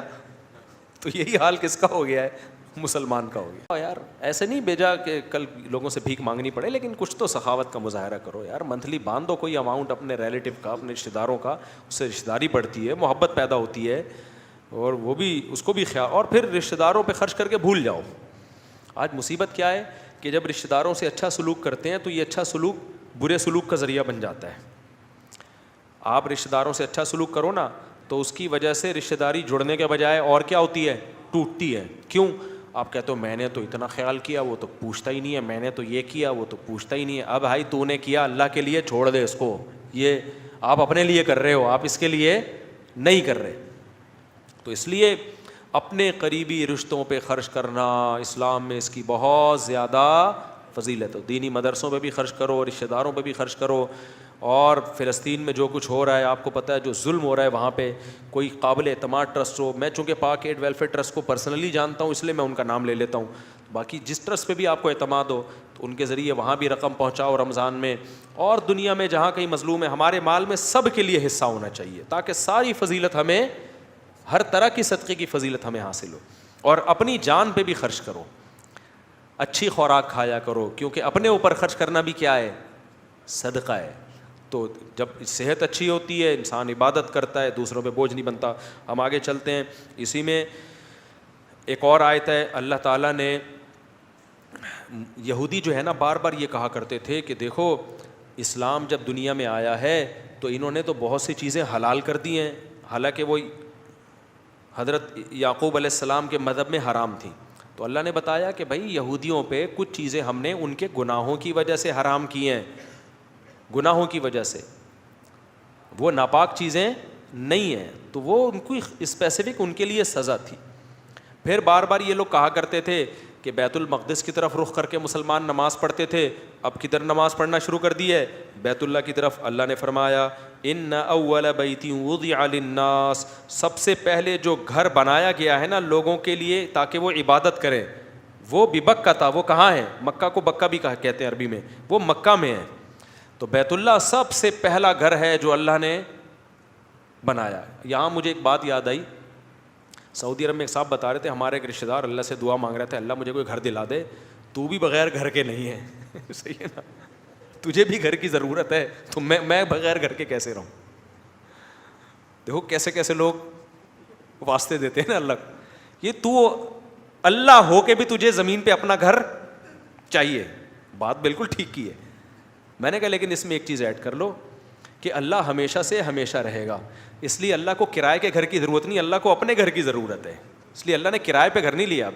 [SPEAKER 2] تو یہی حال کس کا ہو گیا ہے, مسلمان کا ہو گیا. یار ایسے نہیں بھیجا کہ کل لوگوں سے بھیک مانگنی پڑے, لیکن کچھ تو سخاوت کا مظاہرہ کرو یار. منتھلی باندھ دو کوئی اماؤنٹ اپنے ریلیٹیو کا, اپنے رشتہ داروں کا, اس سے رشتہ داری بڑھتی ہے, محبت پیدا ہوتی ہے, اور وہ بھی اس کو بھی خیال, اور پھر رشتہ داروں پہ خرچ کر کے بھول جاؤ. آج مصیبت کیا ہے کہ جب رشتہ داروں سے اچھا سلوک کرتے ہیں تو یہ اچھا سلوک برے سلوک کا ذریعہ بن جاتا ہے. آپ رشتہ داروں سے اچھا سلوک کرو نا تو اس کی وجہ سے رشتہ داری جڑنے کے بجائے اور کیا ہوتی ہے, ٹوٹتی ہے. کیوں؟ آپ کہتے ہو میں نے تو اتنا خیال کیا, وہ تو پوچھتا ہی نہیں ہے, میں نے تو یہ کیا, وہ تو پوچھتا ہی نہیں ہے. اب بھائی تو نے کیا اللہ کے لیے, چھوڑ دے اس کو. یہ آپ اپنے لیے کر رہے ہو, آپ اس کے لیے نہیں کر رہے. تو اس لیے اپنے قریبی رشتوں پہ خرچ کرنا اسلام میں اس کی بہت زیادہ فضیلت ہے. دینی مدرسوں پہ بھی خرچ کرو, رشتہ داروں پہ بھی خرچ کرو. اور فلسطین میں جو کچھ ہو رہا ہے آپ کو پتہ ہے, جو ظلم ہو رہا ہے وہاں پہ, کوئی قابل اعتماد ٹرسٹ ہو. میں چونکہ پاک ایڈ ویلفیئر ٹرسٹ کو پرسنلی جانتا ہوں اس لیے میں ان کا نام لے لیتا ہوں. باقی جس ٹرسٹ پہ بھی آپ کو اعتماد ہو تو ان کے ذریعے وہاں بھی رقم پہنچاؤ رمضان میں, اور دنیا میں جہاں کہیں مظلوم ہے. ہمارے مال میں سب کے لیے حصہ ہونا چاہیے تاکہ ساری فضیلت ہمیں, ہر طرح کی صدقے کی فضیلت ہمیں حاصل ہو. اور اپنی جان پہ بھی خرچ کرو, اچھی خوراک کھایا کرو, کیونکہ اپنے اوپر خرچ کرنا بھی کیا ہے, صدقہ ہے. تو جب صحت اچھی ہوتی ہے انسان عبادت کرتا ہے, دوسروں پہ بوجھ نہیں بنتا. ہم آگے چلتے ہیں. اسی میں ایک اور آیت ہے, اللہ تعالیٰ نے, یہودی جو ہے نا بار بار یہ کہا کرتے تھے کہ دیکھو اسلام جب دنیا میں آیا ہے تو انہوں نے تو بہت سی چیزیں حلال کر دی ہیں, حالانکہ وہ حضرت یعقوب علیہ السلام کے مذہب میں حرام تھیں. تو اللہ نے بتایا کہ بھائی یہودیوں پہ کچھ چیزیں ہم نے ان کے گناہوں کی وجہ سے حرام کی ہیں, گناہوں کی وجہ سے, وہ ناپاک چیزیں نہیں ہیں, تو وہ ان کو اسپیسیفک ان کے لیے سزا تھی. پھر بار بار یہ لوگ کہا کرتے تھے کہ بیت المقدس کی طرف رخ کر کے مسلمان نماز پڑھتے تھے, اب کدھر نماز پڑھنا شروع کر دی ہے, بیت اللہ کی طرف. اللہ نے فرمایا ان اول بیت وضع للناس, سب سے پہلے جو گھر بنایا گیا ہے نا لوگوں کے لیے تاکہ وہ عبادت کریں, وہ ببکہ تھا. وہ کہاں ہے, مکہ کو بکہ بھی کہتے ہیں عربی میں, وہ مکہ میں ہے. تو بیت اللہ سب سے پہلا گھر ہے جو اللہ نے بنایا. یہاں مجھے ایک بات یاد آئی, سعودی عرب میں ایک صاحب بتا رہے تھے ہمارے ایک رشتہ دار اللہ سے دعا مانگ رہے تھے, اللہ مجھے کوئی گھر دلا دے, تو بھی بغیر گھر کے نہیں ہے. صحیح ہے نا, تجھے بھی گھر کی ضرورت ہے, تو میں بغیر گھر کے کیسے رہوں. دیکھو کیسے کیسے لوگ واسطے دیتے ہیں نا اللہ. یہ تو اللہ ہو کے بھی تجھے زمین پہ اپنا گھر چاہیے, بات بالکل ٹھیک کی ہے. میں نے کہا لیکن اس میں ایک چیز ایڈ کر لو کہ اللہ ہمیشہ سے ہمیشہ رہے گا, اس لیے اللہ کو کرائے کے گھر کی ضرورت نہیں, اللہ کو اپنے گھر کی ضرورت ہے. اس لیے اللہ نے کرائے پہ گھر نہیں لیا.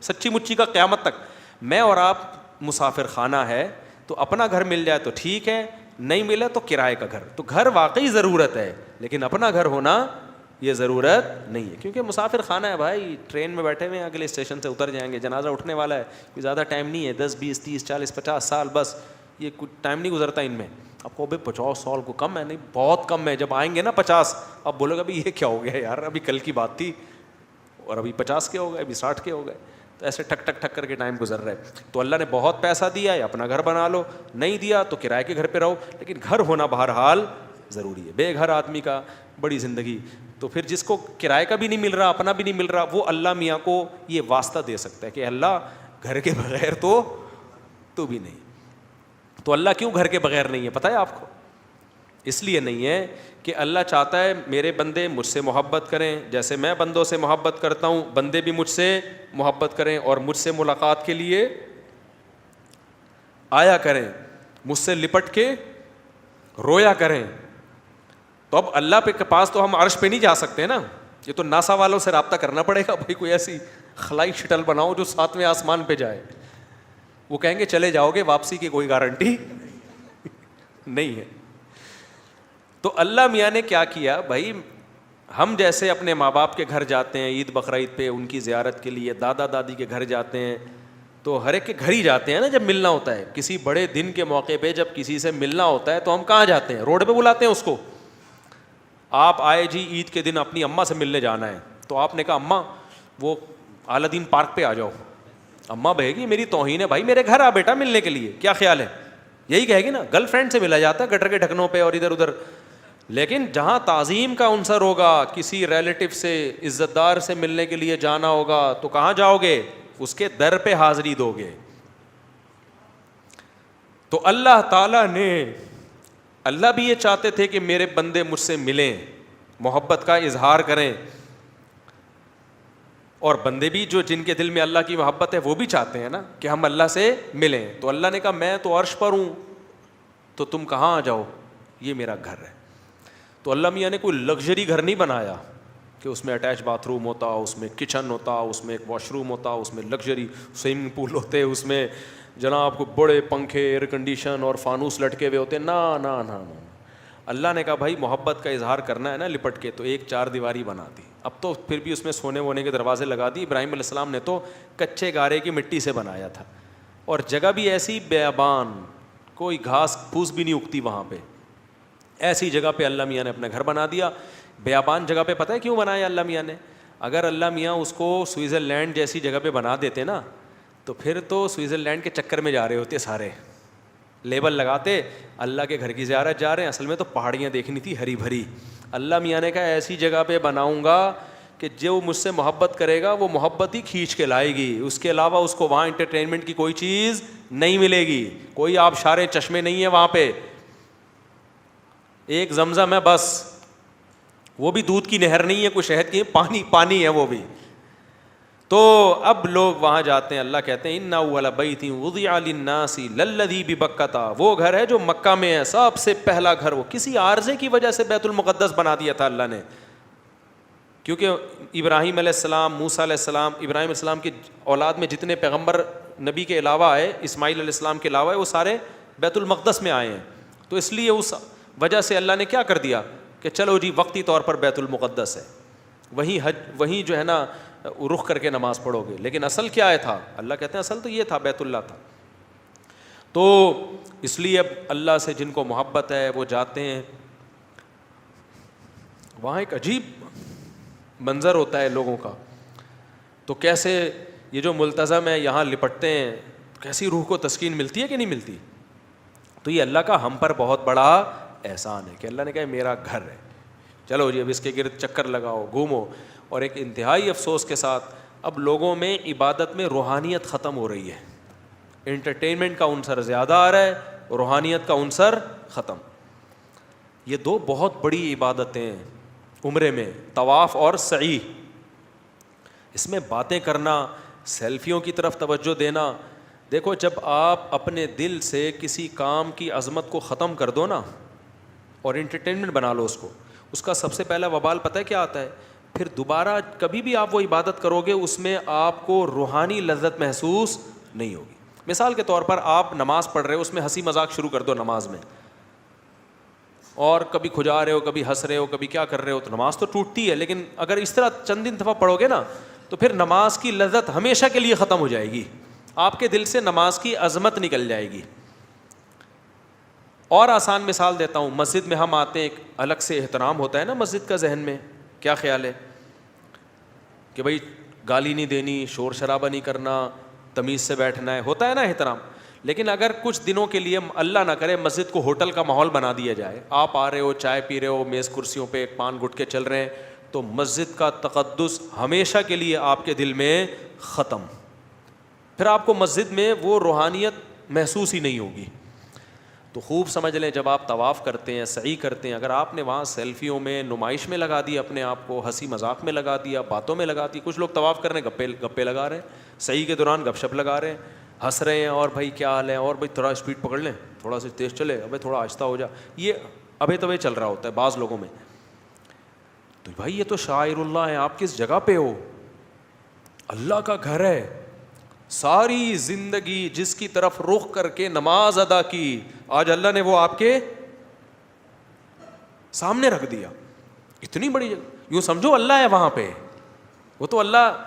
[SPEAKER 2] سچی مچی کا قیامت تک میں اور آپ مسافر خانہ ہے, تو اپنا گھر مل جائے تو ٹھیک ہے, نہیں ملے تو کرائے کا گھر. تو گھر واقعی ضرورت ہے, لیکن اپنا گھر ہونا یہ ضرورت نہیں ہے, کیونکہ مسافر خانہ ہے بھائی, ٹرین میں بیٹھے ہوئے ہیں, اگلے اسٹیشن سے اتر جائیں گے, جنازہ اٹھنے والا ہے, کوئی زیادہ ٹائم نہیں ہے, 10 20 30 40 50 سال بس, یہ کچھ ٹائم نہیں گزرتا ان میں. آپ کو بھائی 50 سال کو کم ہے, نہیں بہت کم ہے. جب آئیں گے نا 50, اب بولے گا بھائی یہ کیا ہو گیا یار, ابھی کل کی بات تھی اور ابھی 50 کے ہو گئے, ابھی 60 کے ہو گئے. تو ایسے ٹھک ٹھک ٹھک کر کے ٹائم گزر رہا ہے. تو اللہ نے بہت پیسہ دیا ہے, اپنا گھر بنا لو, نہیں دیا تو کرائے کے گھر پہ رہو, لیکن گھر ہونا بہرحال ضروری ہے. بے گھر آدمی کا بڑی زندگی. تو پھر جس کو کرائے کا بھی نہیں مل رہا, اپنا بھی نہیں مل رہا, وہ اللہ میاں کو یہ واسطہ دے سکتا ہے کہ اللہ گھر کے بغیر تو بھی نہیں. تو اللہ کیوں گھر کے بغیر نہیں ہے پتہ ہے آپ کو؟ اس لیے نہیں ہے کہ اللہ چاہتا ہے میرے بندے مجھ سے محبت کریں, جیسے میں بندوں سے محبت کرتا ہوں بندے بھی مجھ سے محبت کریں, اور مجھ سے ملاقات کے لیے آیا کریں, مجھ سے لپٹ کے رویا کریں. تو اب اللہ کے پاس تو ہم عرش پہ نہیں جا سکتے نا, یہ تو ناسا والوں سے رابطہ کرنا پڑے گا. بھائی کوئی ایسی خلائی شٹل بناؤ جو 7ویں آسمان پہ جائے, وہ کہیں گے چلے جاؤ گے, واپسی کی کوئی گارنٹی نہیں ہے. تو اللہ میاں نے کیا کیا بھائی, ہم جیسے اپنے ماں باپ کے گھر جاتے ہیں عید بقرعید پہ ان کی زیارت کے لیے, دادا دادی کے گھر جاتے ہیں, تو ہر ایک کے گھر ہی جاتے ہیں نا جب ملنا ہوتا ہے. کسی بڑے دن کے موقع پہ جب کسی سے ملنا ہوتا ہے تو ہم کہاں جاتے ہیں؟ روڈ پہ بلاتے ہیں اس کو. آپ آئے جی عید کے دن اپنی اماں سے ملنے جانا ہے, تو آپ نے کہا اماں وہ اعلیٰ دین پارک پہ آ جاؤ. اماں کہے گی میری توہین ہے بھائی, میرے گھر آ بیٹا ملنے کے لیے, کیا خیال ہے؟ یہی کہے گی نا. گرل فرینڈ سے ملا جاتا ہے گٹر کے ڈھکنوں پہ اور ادھر ادھر. لیکن جہاں تعظیم کا عنصر ہوگا, کسی ریلیٹو سے عزت دار سے ملنے کے لیے جانا ہوگا, تو کہاں جاؤ گے؟ اس کے در پہ حاضری دو گے. تو اللہ تعالیٰ نے, اللہ بھی یہ چاہتے تھے کہ میرے بندے مجھ سے ملیں, محبت کا اظہار کریں, اور بندے بھی جو جن کے دل میں اللہ کی محبت ہے وہ بھی چاہتے ہیں نا کہ ہم اللہ سے ملیں. تو اللہ نے کہا میں تو عرش پر ہوں, تو تم کہاں آ جاؤ, یہ میرا گھر ہے. تو اللہ میاں نے کوئی لگژری گھر نہیں بنایا کہ اس میں اٹیچ باتھ روم ہوتا, اس میں کچن ہوتا, اس میں ایک واش روم ہوتا, اس میں لگژری سوئمنگ پول ہوتے, اس میں جناب کو بڑے پنکھے ایئر کنڈیشن اور فانوس لٹکے ہوئے ہوتے. نا نا نا نا. اللہ نے کہا بھائی محبت کا اظہار کرنا ہے نا لپٹ کے, تو ایک چار دیواری بنا دی. اب تو پھر بھی اس میں سونے وونے کے دروازے لگا دی. ابراہیم علیہ السلام نے تو کچے گارے کی مٹی سے بنایا تھا, اور جگہ بھی ایسی بیابان, کوئی گھاس پھوس بھی نہیں اگتی وہاں پہ. ایسی جگہ پہ اللہ میاں نے اپنا گھر بنا دیا. بیابان جگہ پہ پتہ ہے کیوں بنایا اللہ میاں نے؟ اگر اللہ میاں اس کو سوئٹزرلینڈ جیسی جگہ پہ بنا دیتے نا, تو پھر تو سوئٹزرلینڈ کے چکر میں جا رہے ہوتے سارے, لیبل لگاتے اللہ کے گھر کی زیارت جا رہے ہیں, اصل میں تو پہاڑیاں دیکھنی تھی ہری بھری. اللہ میاں نے کہا ایسی جگہ پہ بناؤں گا کہ جو مجھ سے محبت کرے گا وہ محبت ہی کھینچ کے لائے گی, اس کے علاوہ اس کو وہاں انٹرٹینمنٹ کی کوئی چیز نہیں ملے گی, کوئی آبشاریں چشمے نہیں ہیں وہاں پہ, ایک زمزم ہے بس, وہ بھی دودھ کی نہر نہیں ہے, کوئی شہد کی, پانی پانی ہے وہ بھی. تو اب لوگ وہاں جاتے ہیں. اللہ کہتے ہیں اِنَّ أَوَّلَ بَيْتٍ وُضِعَ لِلنَّاسِ لَلَّذِي بِبَكَّةَ, وہ گھر ہے جو مکہ میں ہے, سب سے پہلا گھر. وہ کسی عارضے کی وجہ سے بیت المقدس بنا دیا تھا اللہ نے, کیونکہ ابراہیم علیہ السلام, موسیٰ علیہ السلام, ابراہیم علیہ السلام کی اولاد میں جتنے پیغمبر نبی کے علاوہ آئے, اسماعیل علیہ السلام کے علاوہ, وہ سارے بیت المقدس میں آئے ہیں. تو اس لیے اس وجہ سے اللہ نے کیا کر دیا کہ چلو جی وقتی طور پر بیت المقدس ہے, وہیں جو ہے نا رخ کر کے نماز پڑھو گے. لیکن اصل کیا ہے تھا؟ اللہ کہتے ہیں اصل تو یہ تھا, بیت اللہ تھا. تو اس لیے اب اللہ سے جن کو محبت ہے وہ جاتے ہیں وہاں. ایک عجیب منظر ہوتا ہے لوگوں کا, تو کیسے یہ جو ملتزم ہے یہاں لپٹتے ہیں, کیسی روح کو تسکین ملتی ہے کہ نہیں ملتی. تو یہ اللہ کا ہم پر بہت بڑا احسان ہے کہ اللہ نے کہا میرا گھر ہے, چلو جی اب اس کے گرد چکر لگاؤ, گھومو. اور ایک انتہائی افسوس کے ساتھ اب لوگوں میں عبادت میں روحانیت ختم ہو رہی ہے. انٹرٹینمنٹ کا عنصر زیادہ آ رہا ہے, روحانیت کا عنصر ختم. یہ دو بہت بڑی عبادتیں ہیں عمرے میں, طواف اور سعی. اس میں باتیں کرنا, سیلفیوں کی طرف توجہ دینا. دیکھو جب آپ اپنے دل سے کسی کام کی عظمت کو ختم کر دو نا اور انٹرٹینمنٹ بنا لو اس کو, اس کا سب سے پہلا وبال پتہ ہے کیا آتا ہے؟ پھر دوبارہ کبھی بھی آپ وہ عبادت کرو گے اس میں آپ کو روحانی لذت محسوس نہیں ہوگی. مثال کے طور پر آپ نماز پڑھ رہے ہو, اس میں ہنسی مذاق شروع کر دو نماز میں, اور کبھی کھجا رہے ہو, کبھی ہنس رہے ہو, کبھی کیا کر رہے ہو, تو نماز تو ٹوٹتی ہے. لیکن اگر اس طرح چند دن دفعہ پڑھو گے نا تو پھر نماز کی لذت ہمیشہ کے لیے ختم ہو جائے گی, آپ کے دل سے نماز کی عظمت نکل جائے گی. اور آسان مثال دیتا ہوں, مسجد میں ہم آتے ہیں, ایک الگ سے احترام ہوتا ہے نا مسجد کا, ذہن میں کیا خیال ہے کہ بھائی گالی نہیں دینی, شور شرابہ نہیں کرنا, تمیز سے بیٹھنا ہے, ہوتا ہے نا احترام. لیکن اگر کچھ دنوں کے لیے اللہ نہ کرے مسجد کو ہوٹل کا ماحول بنا دیا جائے, آپ آ رہے ہو, چائے پی رہے ہو, میز کرسیوں پہ پان گٹکے چل رہے ہیں, تو مسجد کا تقدس ہمیشہ کے لیے آپ کے دل میں ختم. پھر آپ کو مسجد میں وہ روحانیت محسوس ہی نہیں ہوگی. تو خوب سمجھ لیں جب آپ طواف کرتے ہیں, سعی کرتے ہیں, اگر آپ نے وہاں سیلفیوں میں, نمائش میں لگا دیا اپنے آپ کو, ہنسی مذاق میں لگا دیا, باتوں میں لگا دی. کچھ لوگ طواف کرنے گپے لگا رہے ہیں, سعی کے دوران گپ شپ لگا رہے ہیں, ہنس رہے ہیں, اور بھائی کیا حال ہے, اور بھائی تھوڑا اسپیڈ پکڑ لیں, تھوڑا سا تیز چلے, ابھی تھوڑا آہستہ ہو جا. یہ ابھی تو چل رہا ہوتا ہے بعض لوگوں میں. تو بھائی یہ تو شاعر اللہ ہے, آپ کس جگہ پہ ہو؟ اللہ کا گھر ہے. ساری زندگی جس کی طرف رخ کر کے نماز ادا کی, آج اللہ نے وہ آپ کے سامنے رکھ دیا. اتنی بڑی جگہ, یوں سمجھو اللہ ہے وہاں پہ. وہ تو اللہ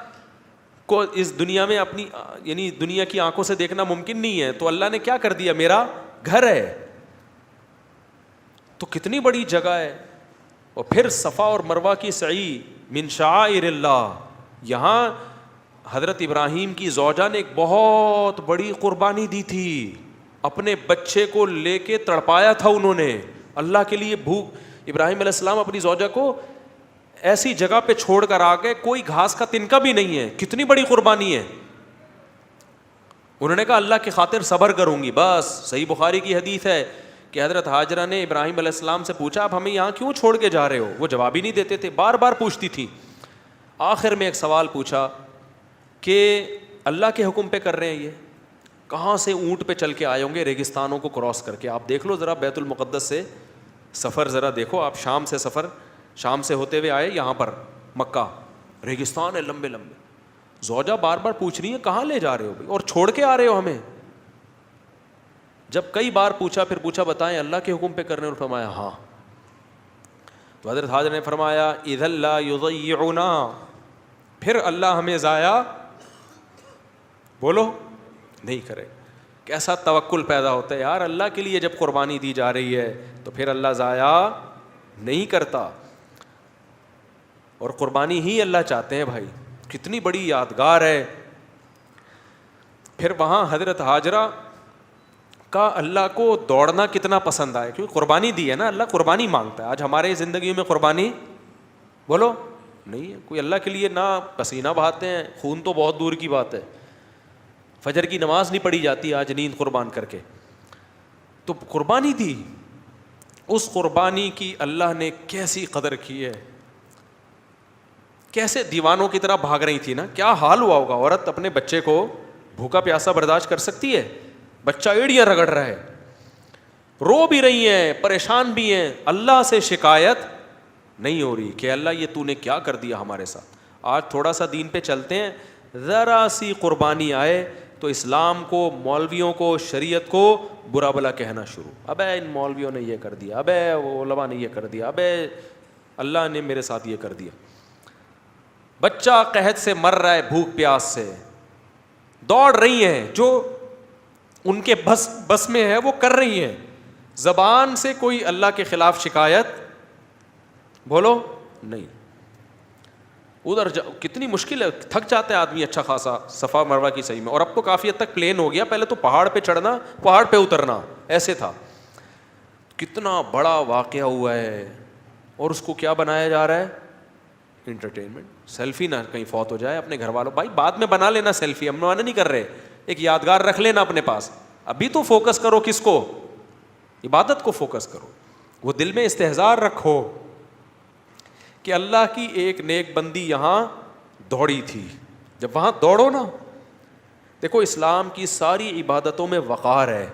[SPEAKER 2] کو اس دنیا میں اپنی یعنی دنیا کی آنکھوں سے دیکھنا ممکن نہیں ہے, تو اللہ نے کیا کر دیا, میرا گھر ہے. تو کتنی بڑی جگہ ہے. اور پھر صفا اور مروہ کی سعی من شعائر اللہ. یہاں حضرت ابراہیم کی زوجہ نے ایک بہت بڑی قربانی دی تھی, اپنے بچے کو لے کے تڑپایا تھا انہوں نے اللہ کے لیے. بھوک, ابراہیم علیہ السلام اپنی زوجہ کو ایسی جگہ پہ چھوڑ کر آ گئے, کوئی گھاس کا تنکا بھی نہیں ہے. کتنی بڑی قربانی ہے. انہوں نے کہا اللہ کی خاطر صبر کروں گی بس. صحیح بخاری کی حدیث ہے کہ حضرت ہاجرہ نے ابراہیم علیہ السلام سے پوچھا آپ ہمیں یہاں کیوں چھوڑ کے جا رہے ہو؟ وہ جواب ہی نہیں دیتے تھے, بار بار پوچھتی تھی. آخر میں ایک سوال پوچھا کہ اللہ کے حکم پہ کر رہے ہیں, یہ کہاں سے اونٹ پہ چل کے آئے ہوں گے ریگستانوں کو کراس کر کے. آپ دیکھ لو ذرا بیت المقدس سے سفر ذرا دیکھو آپ, شام سے سفر, شام سے ہوتے ہوئے آئے یہاں پر مکہ, ریگستان ہے لمبے لمبے. زوجہ بار بار پوچھ رہی ہے کہاں لے جا رہے ہو بھائی, اور چھوڑ کے آ رہے ہو ہمیں. جب کئی بار پوچھا, پھر پوچھا بتائیں اللہ کے حکم پہ کرنے, اور فرمایا ہاں. تو حضرت حاجر نے فرمایا اذا لا یضیعنا, پھر اللہ ہمیں ضائع بولو نہیں کرے. کیسا توکل پیدا ہوتا ہے یار, اللہ کے لیے جب قربانی دی جا رہی ہے تو پھر اللہ ضائع نہیں کرتا, اور قربانی ہی اللہ چاہتے ہیں بھائی. کتنی بڑی یادگار ہے. پھر وہاں حضرت ہاجرہ کا اللہ کو دوڑنا کتنا پسند آیا, کیونکہ قربانی دی ہے نا, اللہ قربانی مانگتا ہے. آج ہمارے زندگی میں قربانی بولو نہیں ہے. کوئی اللہ کے لیے نہ پسینہ بہاتے ہیں, خون تو بہت دور کی بات ہے, فجر کی نماز نہیں پڑھی جاتی آج نیند قربان کر کے. تو قربانی دی, اس قربانی کی اللہ نے کیسی قدر کی ہے. کیسے دیوانوں کی طرح بھاگ رہی تھی نا, کیا حال ہوا ہوگا. عورت اپنے بچے کو بھوکا پیاسا برداشت کر سکتی ہے؟ بچہ ایڑیاں رگڑ رہا ہے, رو بھی رہی ہیں, پریشان بھی ہیں, اللہ سے شکایت نہیں ہو رہی کہ اللہ یہ تو نے کیا کر دیا ہمارے ساتھ. آج تھوڑا سا دین پہ چلتے ہیں, ذرا سی قربانی آئے تو اسلام کو, مولویوں کو, شریعت کو برا بلا کہنا شروع. ابے ان مولویوں نے یہ کر دیا, ابے وہ علماء نے یہ کر دیا, ابے اللہ نے میرے ساتھ یہ کر دیا. بچہ قحط سے مر رہا ہے, بھوک پیاس سے, دوڑ رہی ہیں, جو ان کے بس میں ہے وہ کر رہی ہیں. زبان سے کوئی اللہ کے خلاف شکایت بولو نہیں. ادھر کتنی مشکل ہے, تھک جاتا ہے آدمی اچھا خاصا صفا مروہ کی صحیح میں. اور اب تو کافی حد تک پلین ہو گیا, پہلے تو پہاڑ پہ چڑھنا پہاڑ پہ اترنا ایسے تھا. کتنا بڑا واقعہ ہوا ہے, اور اس کو کیا بنایا جا رہا ہے, انٹرٹینمنٹ. سیلفی نہ کہیں فوت ہو جائے اپنے گھر والوں, بھائی بعد میں بنا لینا سیلفی, ہم منع نہیں کر رہے, ایک یادگار رکھ لینا اپنے پاس. ابھی تو فوکس کرو کس کو, عبادت کو فوکس کرو. وہ دل میں استحضار رکھو کہ اللہ کی ایک نیک بندی یہاں دوڑی تھی. جب وہاں دوڑو نا, دیکھو اسلام کی ساری عبادتوں میں وقار ہے.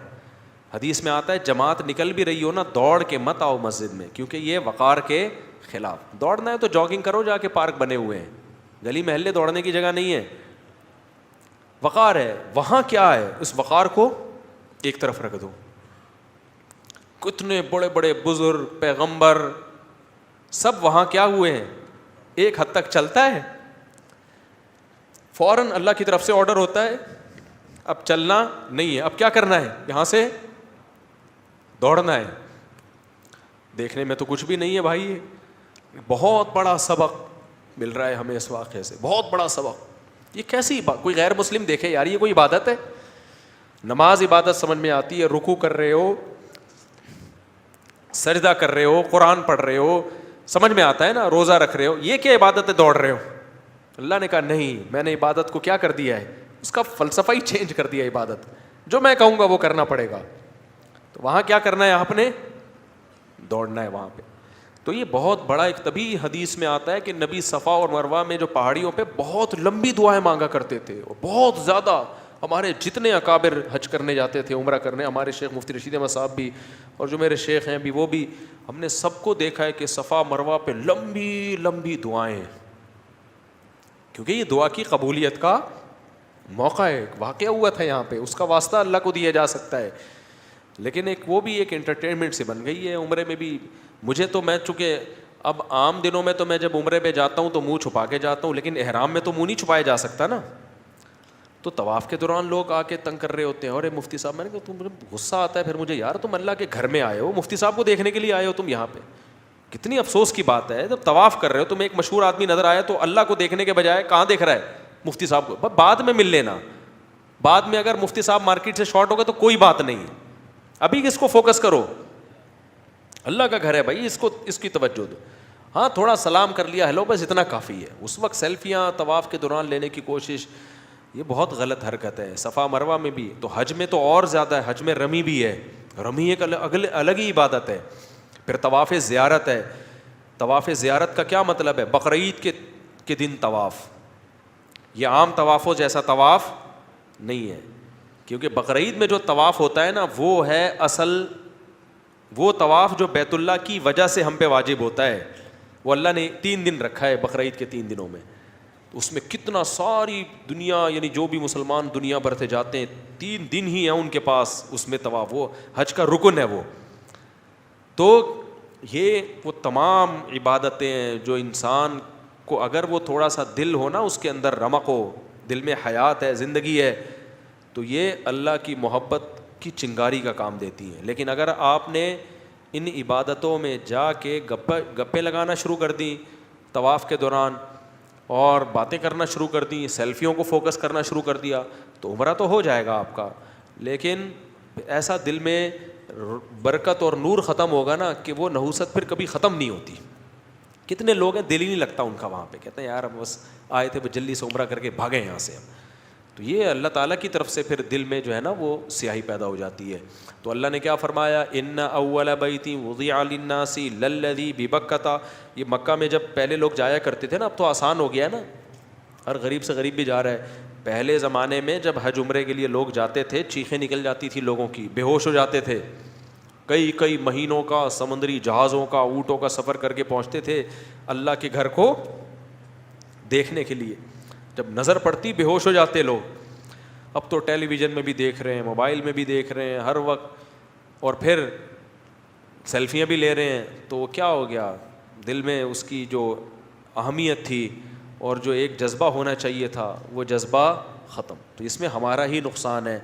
[SPEAKER 2] حدیث میں آتا ہے جماعت نکل بھی رہی ہو نا, دوڑ کے مت آؤ مسجد میں, کیونکہ یہ وقار کے خلاف. دوڑنا ہے تو جاگنگ کرو, جا کے پارک بنے ہوئے ہیں, گلی محلے دوڑنے کی جگہ نہیں ہے. وقار ہے. وہاں کیا ہے, اس وقار کو ایک طرف رکھ دو. کتنے بڑے بڑے بزرگ پیغمبر سب وہاں کیا ہوئے ہیں, ایک حد تک چلتا ہے, فوراً اللہ کی طرف سے آرڈر ہوتا ہے اب چلنا نہیں ہے, اب کیا کرنا ہے, یہاں سے دوڑنا ہے. دیکھنے میں تو کچھ بھی نہیں ہے بھائی, بہت بڑا سبق مل رہا ہے ہمیں اس واقعے سے, بہت بڑا سبق. یہ کیسی بات, کوئی غیر مسلم دیکھے یار یہ کوئی عبادت ہے؟ نماز عبادت سمجھ میں آتی ہے, رکوع کر رہے ہو, سجدہ کر رہے ہو, قرآن پڑھ رہے ہو, سمجھ میں آتا ہے نا, روزہ رکھ رہے ہو, یہ کیا عبادت ہے دوڑ رہے ہو؟ اللہ نے کہا نہیں, میں نے عبادت کو کیا کر دیا ہے, اس کا فلسفہ ہی چینج کر دیا. عبادت جو میں کہوں گا وہ کرنا پڑے گا. تو وہاں کیا کرنا ہے, آپ نے دوڑنا ہے وہاں پہ. تو یہ بہت بڑا ایک, تبھی حدیث میں آتا ہے کہ نبی صفا اور مروہ میں جو پہاڑیوں پہ بہت لمبی دعائیں مانگا کرتے تھے, اور بہت زیادہ. ہمارے جتنے اکابر حج کرنے جاتے تھے, عمرہ کرنے, ہمارے شیخ مفتی رشید احمد صاحب بھی, اور جو میرے شیخ ہیں بھی وہ بھی, ہم نے سب کو دیکھا ہے کہ صفا مروہ پہ لمبی لمبی دعائیں, کیونکہ یہ دعا کی قبولیت کا موقع ہے. واقعہ ہوا تھا یہاں پہ, اس کا واسطہ اللہ کو دیا جا سکتا ہے, لیکن ایک وہ بھی ایک انٹرٹینمنٹ سے بن گئی ہے. عمرے میں بھی مجھے تو, میں چونکہ اب عام دنوں میں تو میں جب عمرے پہ جاتا ہوں تو منہ چھپا کے جاتا ہوں, لیکن احرام میں تو منہ نہیں چھپایا جا سکتا نا. تو طواف کے دوران لوگ آ کے تنگ کر رہے ہوتے ہیں, اور مفتی صاحب, میں نے کہا تم غصہ آتا ہے پھر مجھے, یار تم اللہ کے گھر میں آئے ہو, مفتی صاحب کو دیکھنے کے لیے آئے ہو تم یہاں پہ. کتنی افسوس کی بات ہے, جب طواف کر رہے ہو تمہیں ایک مشہور آدمی نظر آیا تو اللہ کو دیکھنے کے بجائے کہاں دیکھ رہا ہے, مفتی صاحب کو. بعد میں مل لینا, بعد میں اگر مفتی صاحب مارکیٹ سے شارٹ ہو گئے تو کوئی بات نہیں, ابھی کس کو فوکس کرو, اللہ کا گھر ہے بھائی, اس کی توجہ دو. ہاں تھوڑا سلام کر لیا, ہیلو, بس اتنا کافی ہے. اس وقت سیلفیاں طواف کے دوران لینے کی کوشش, یہ بہت غلط حرکت ہے. صفا مروہ میں بھی, تو حج میں تو اور زیادہ ہے, حج میں رمی بھی ہے, رمی ایک الگ ہی عبادت ہے. پھر طواف زیارت ہے. طواف زیارت کا کیا مطلب ہے؟ بقرعید کے دن طواف. یہ عام طوافوں جیسا طواف نہیں ہے, کیونکہ بقرعید میں جو طواف ہوتا ہے نا, وہ ہے اصل وہ طواف جو بیت اللہ کی وجہ سے ہم پہ واجب ہوتا ہے. وہ اللہ نے 3 دن رکھا ہے بقرعید کے 3 دنوں میں. اس میں کتنا ساری دنیا, یعنی جو بھی مسلمان دنیا بھر سے جاتے ہیں, 3 دن ہی ہیں ان کے پاس اس میں طواف, وہ حج کا رکن ہے وہ. تو یہ وہ تمام عبادتیں ہیں جو انسان کو, اگر وہ تھوڑا سا دل ہو نا, اس کے اندر رمق ہو, دل میں حیات ہے, زندگی ہے, تو یہ اللہ کی محبت کی چنگاری کا کام دیتی ہیں. لیکن اگر آپ نے ان عبادتوں میں جا کے گپے لگانا شروع کر دیں طواف کے دوران, اور باتیں کرنا شروع کر دیں, سیلفیوں کو فوکس کرنا شروع کر دیا, تو عمرہ تو ہو جائے گا آپ کا, لیکن ایسا دل میں برکت اور نور ختم ہوگا نا کہ وہ نحوست پھر کبھی ختم نہیں ہوتی. کتنے لوگ ہیں دل ہی نہیں لگتا ان کا وہاں پہ, کہتے ہیں یار بس آئے تھے جلدی سے عمرہ کر کے بھاگے یہاں سے. تو یہ اللہ تعالیٰ کی طرف سے پھر دل میں جو ہے نا وہ سیاہی پیدا ہو جاتی ہے. تو اللہ نے کیا فرمایا, ان اول بیت وضع للناس للذی ببکۃ. یہ مکہ میں جب پہلے لوگ جایا کرتے تھے نا, اب تو آسان ہو گیا ہے نا, ہر غریب سے غریب بھی جا رہا ہے. پہلے زمانے میں جب حج عمرے کے لیے لوگ جاتے تھے, چیخیں نکل جاتی تھی لوگوں کی, بے ہوش ہو جاتے تھے, کئی مہینوں کا سمندری جہازوں کا, اونٹوں کا سفر کر کے پہنچتے تھے اللہ کے گھر کو دیکھنے کے لیے. جب نظر پڑتی بے ہوش ہو جاتے لوگ. اب تو ٹیلی ویژن میں بھی دیکھ رہے ہیں, موبائل میں بھی دیکھ رہے ہیں ہر وقت, اور پھر سیلفیاں بھی لے رہے ہیں. تو وہ کیا ہو گیا, دل میں اس کی جو اہمیت تھی اور جو ایک جذبہ ہونا چاہیے تھا, وہ جذبہ ختم. تو اس میں ہمارا ہی نقصان ہے,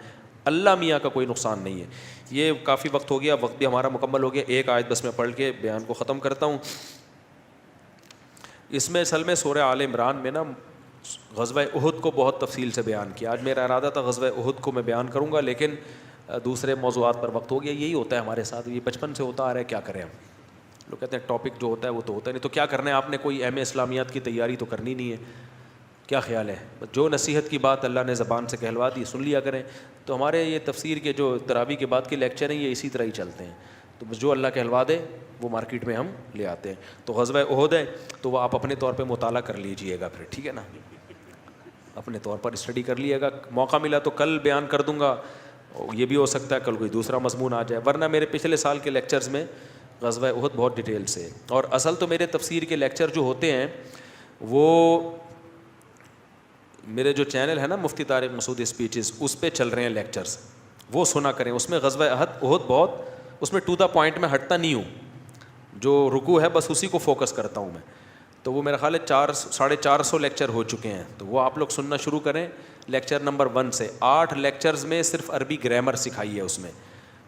[SPEAKER 2] اللہ میاں کا کوئی نقصان نہیں ہے. یہ کافی وقت ہو گیا, وقت بھی ہمارا مکمل ہو گیا. ایک آیت بس میں پڑھ کے بیان کو ختم کرتا ہوں. اس میں اصل میں سورہ آل عمران میں نا غزوہ احد کو بہت تفصیل سے بیان کیا. آج میرا ارادہ تھا غزوہ احد کو میں بیان کروں گا, لیکن دوسرے موضوعات پر وقت ہو گیا. یہی ہوتا ہے ہمارے ساتھ, یہ بچپن سے ہوتا آ رہا ہے, کیا کریں ہم. لوگ کہتے ہیں ٹاپک جو ہوتا ہے وہ تو ہوتا نہیں, تو کیا کرنا ہے آپ نے, کوئی ایم اے اسلامیات کی تیاری تو کرنی نہیں ہے. کیا خیال ہے, جو نصیحت کی بات اللہ نے زبان سے کہلوا دی سن لیا کریں. تو ہمارے یہ تفسیر کے جو تراویح کے بعد کے لیکچر ہیں یہ اسی طرح ہی چلتے ہیں. تو بس جو اللہ کہلوا دے وہ مارکیٹ میں ہم لے آتے ہیں. تو غزوہ احد ہے تو وہ آپ اپنے طور پہ مطالعہ کر لیجئے گا پھر, ٹھیک ہے نا, اپنے طور پر اسٹڈی کر لیے گا. موقع ملا تو کل بیان کر دوں گا, یہ بھی ہو سکتا ہے کل کوئی دوسرا مضمون آ جائے, ورنہ میرے پچھلے سال کے لیکچرز میں غزوہ احد بہت ڈیٹیل سے. اور اصل تو میرے تفسیر کے لیکچر جو ہوتے ہیں وہ میرے جو چینل ہے نا مفتی طارق مسعود اسپیچز, اس پہ چل رہے ہیں لیکچرز, وہ سنا کریں. اس میں غزوہ احد بہت, اس میں ٹو دا پوائنٹ میں ہٹتا نہیں ہوں, جو رکوع ہے بس اسی کو فوکس کرتا ہوں میں. تو وہ میرا خیال ہے 450 لیکچر ہو چکے ہیں, تو وہ آپ لوگ سننا شروع کریں لیکچر نمبر 1 سے. 8 لیکچرز میں صرف عربی گرامر سکھائی ہے اس میں,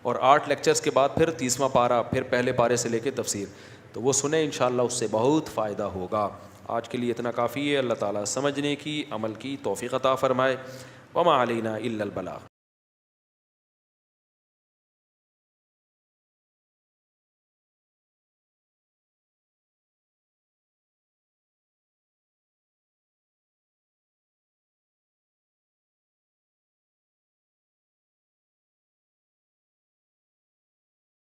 [SPEAKER 2] اور 8 لیکچرز کے بعد پھر 30واں پارہ, پھر پہلے پارے سے لے کے تفسیر. تو وہ سنیں, انشاءاللہ اس سے بہت فائدہ ہوگا. آج کے لیے اتنا کافی ہے. اللہ تعالیٰ سمجھنے کی, عمل کی توفیق عطا فرمائے. وما علینا الا البلاغ.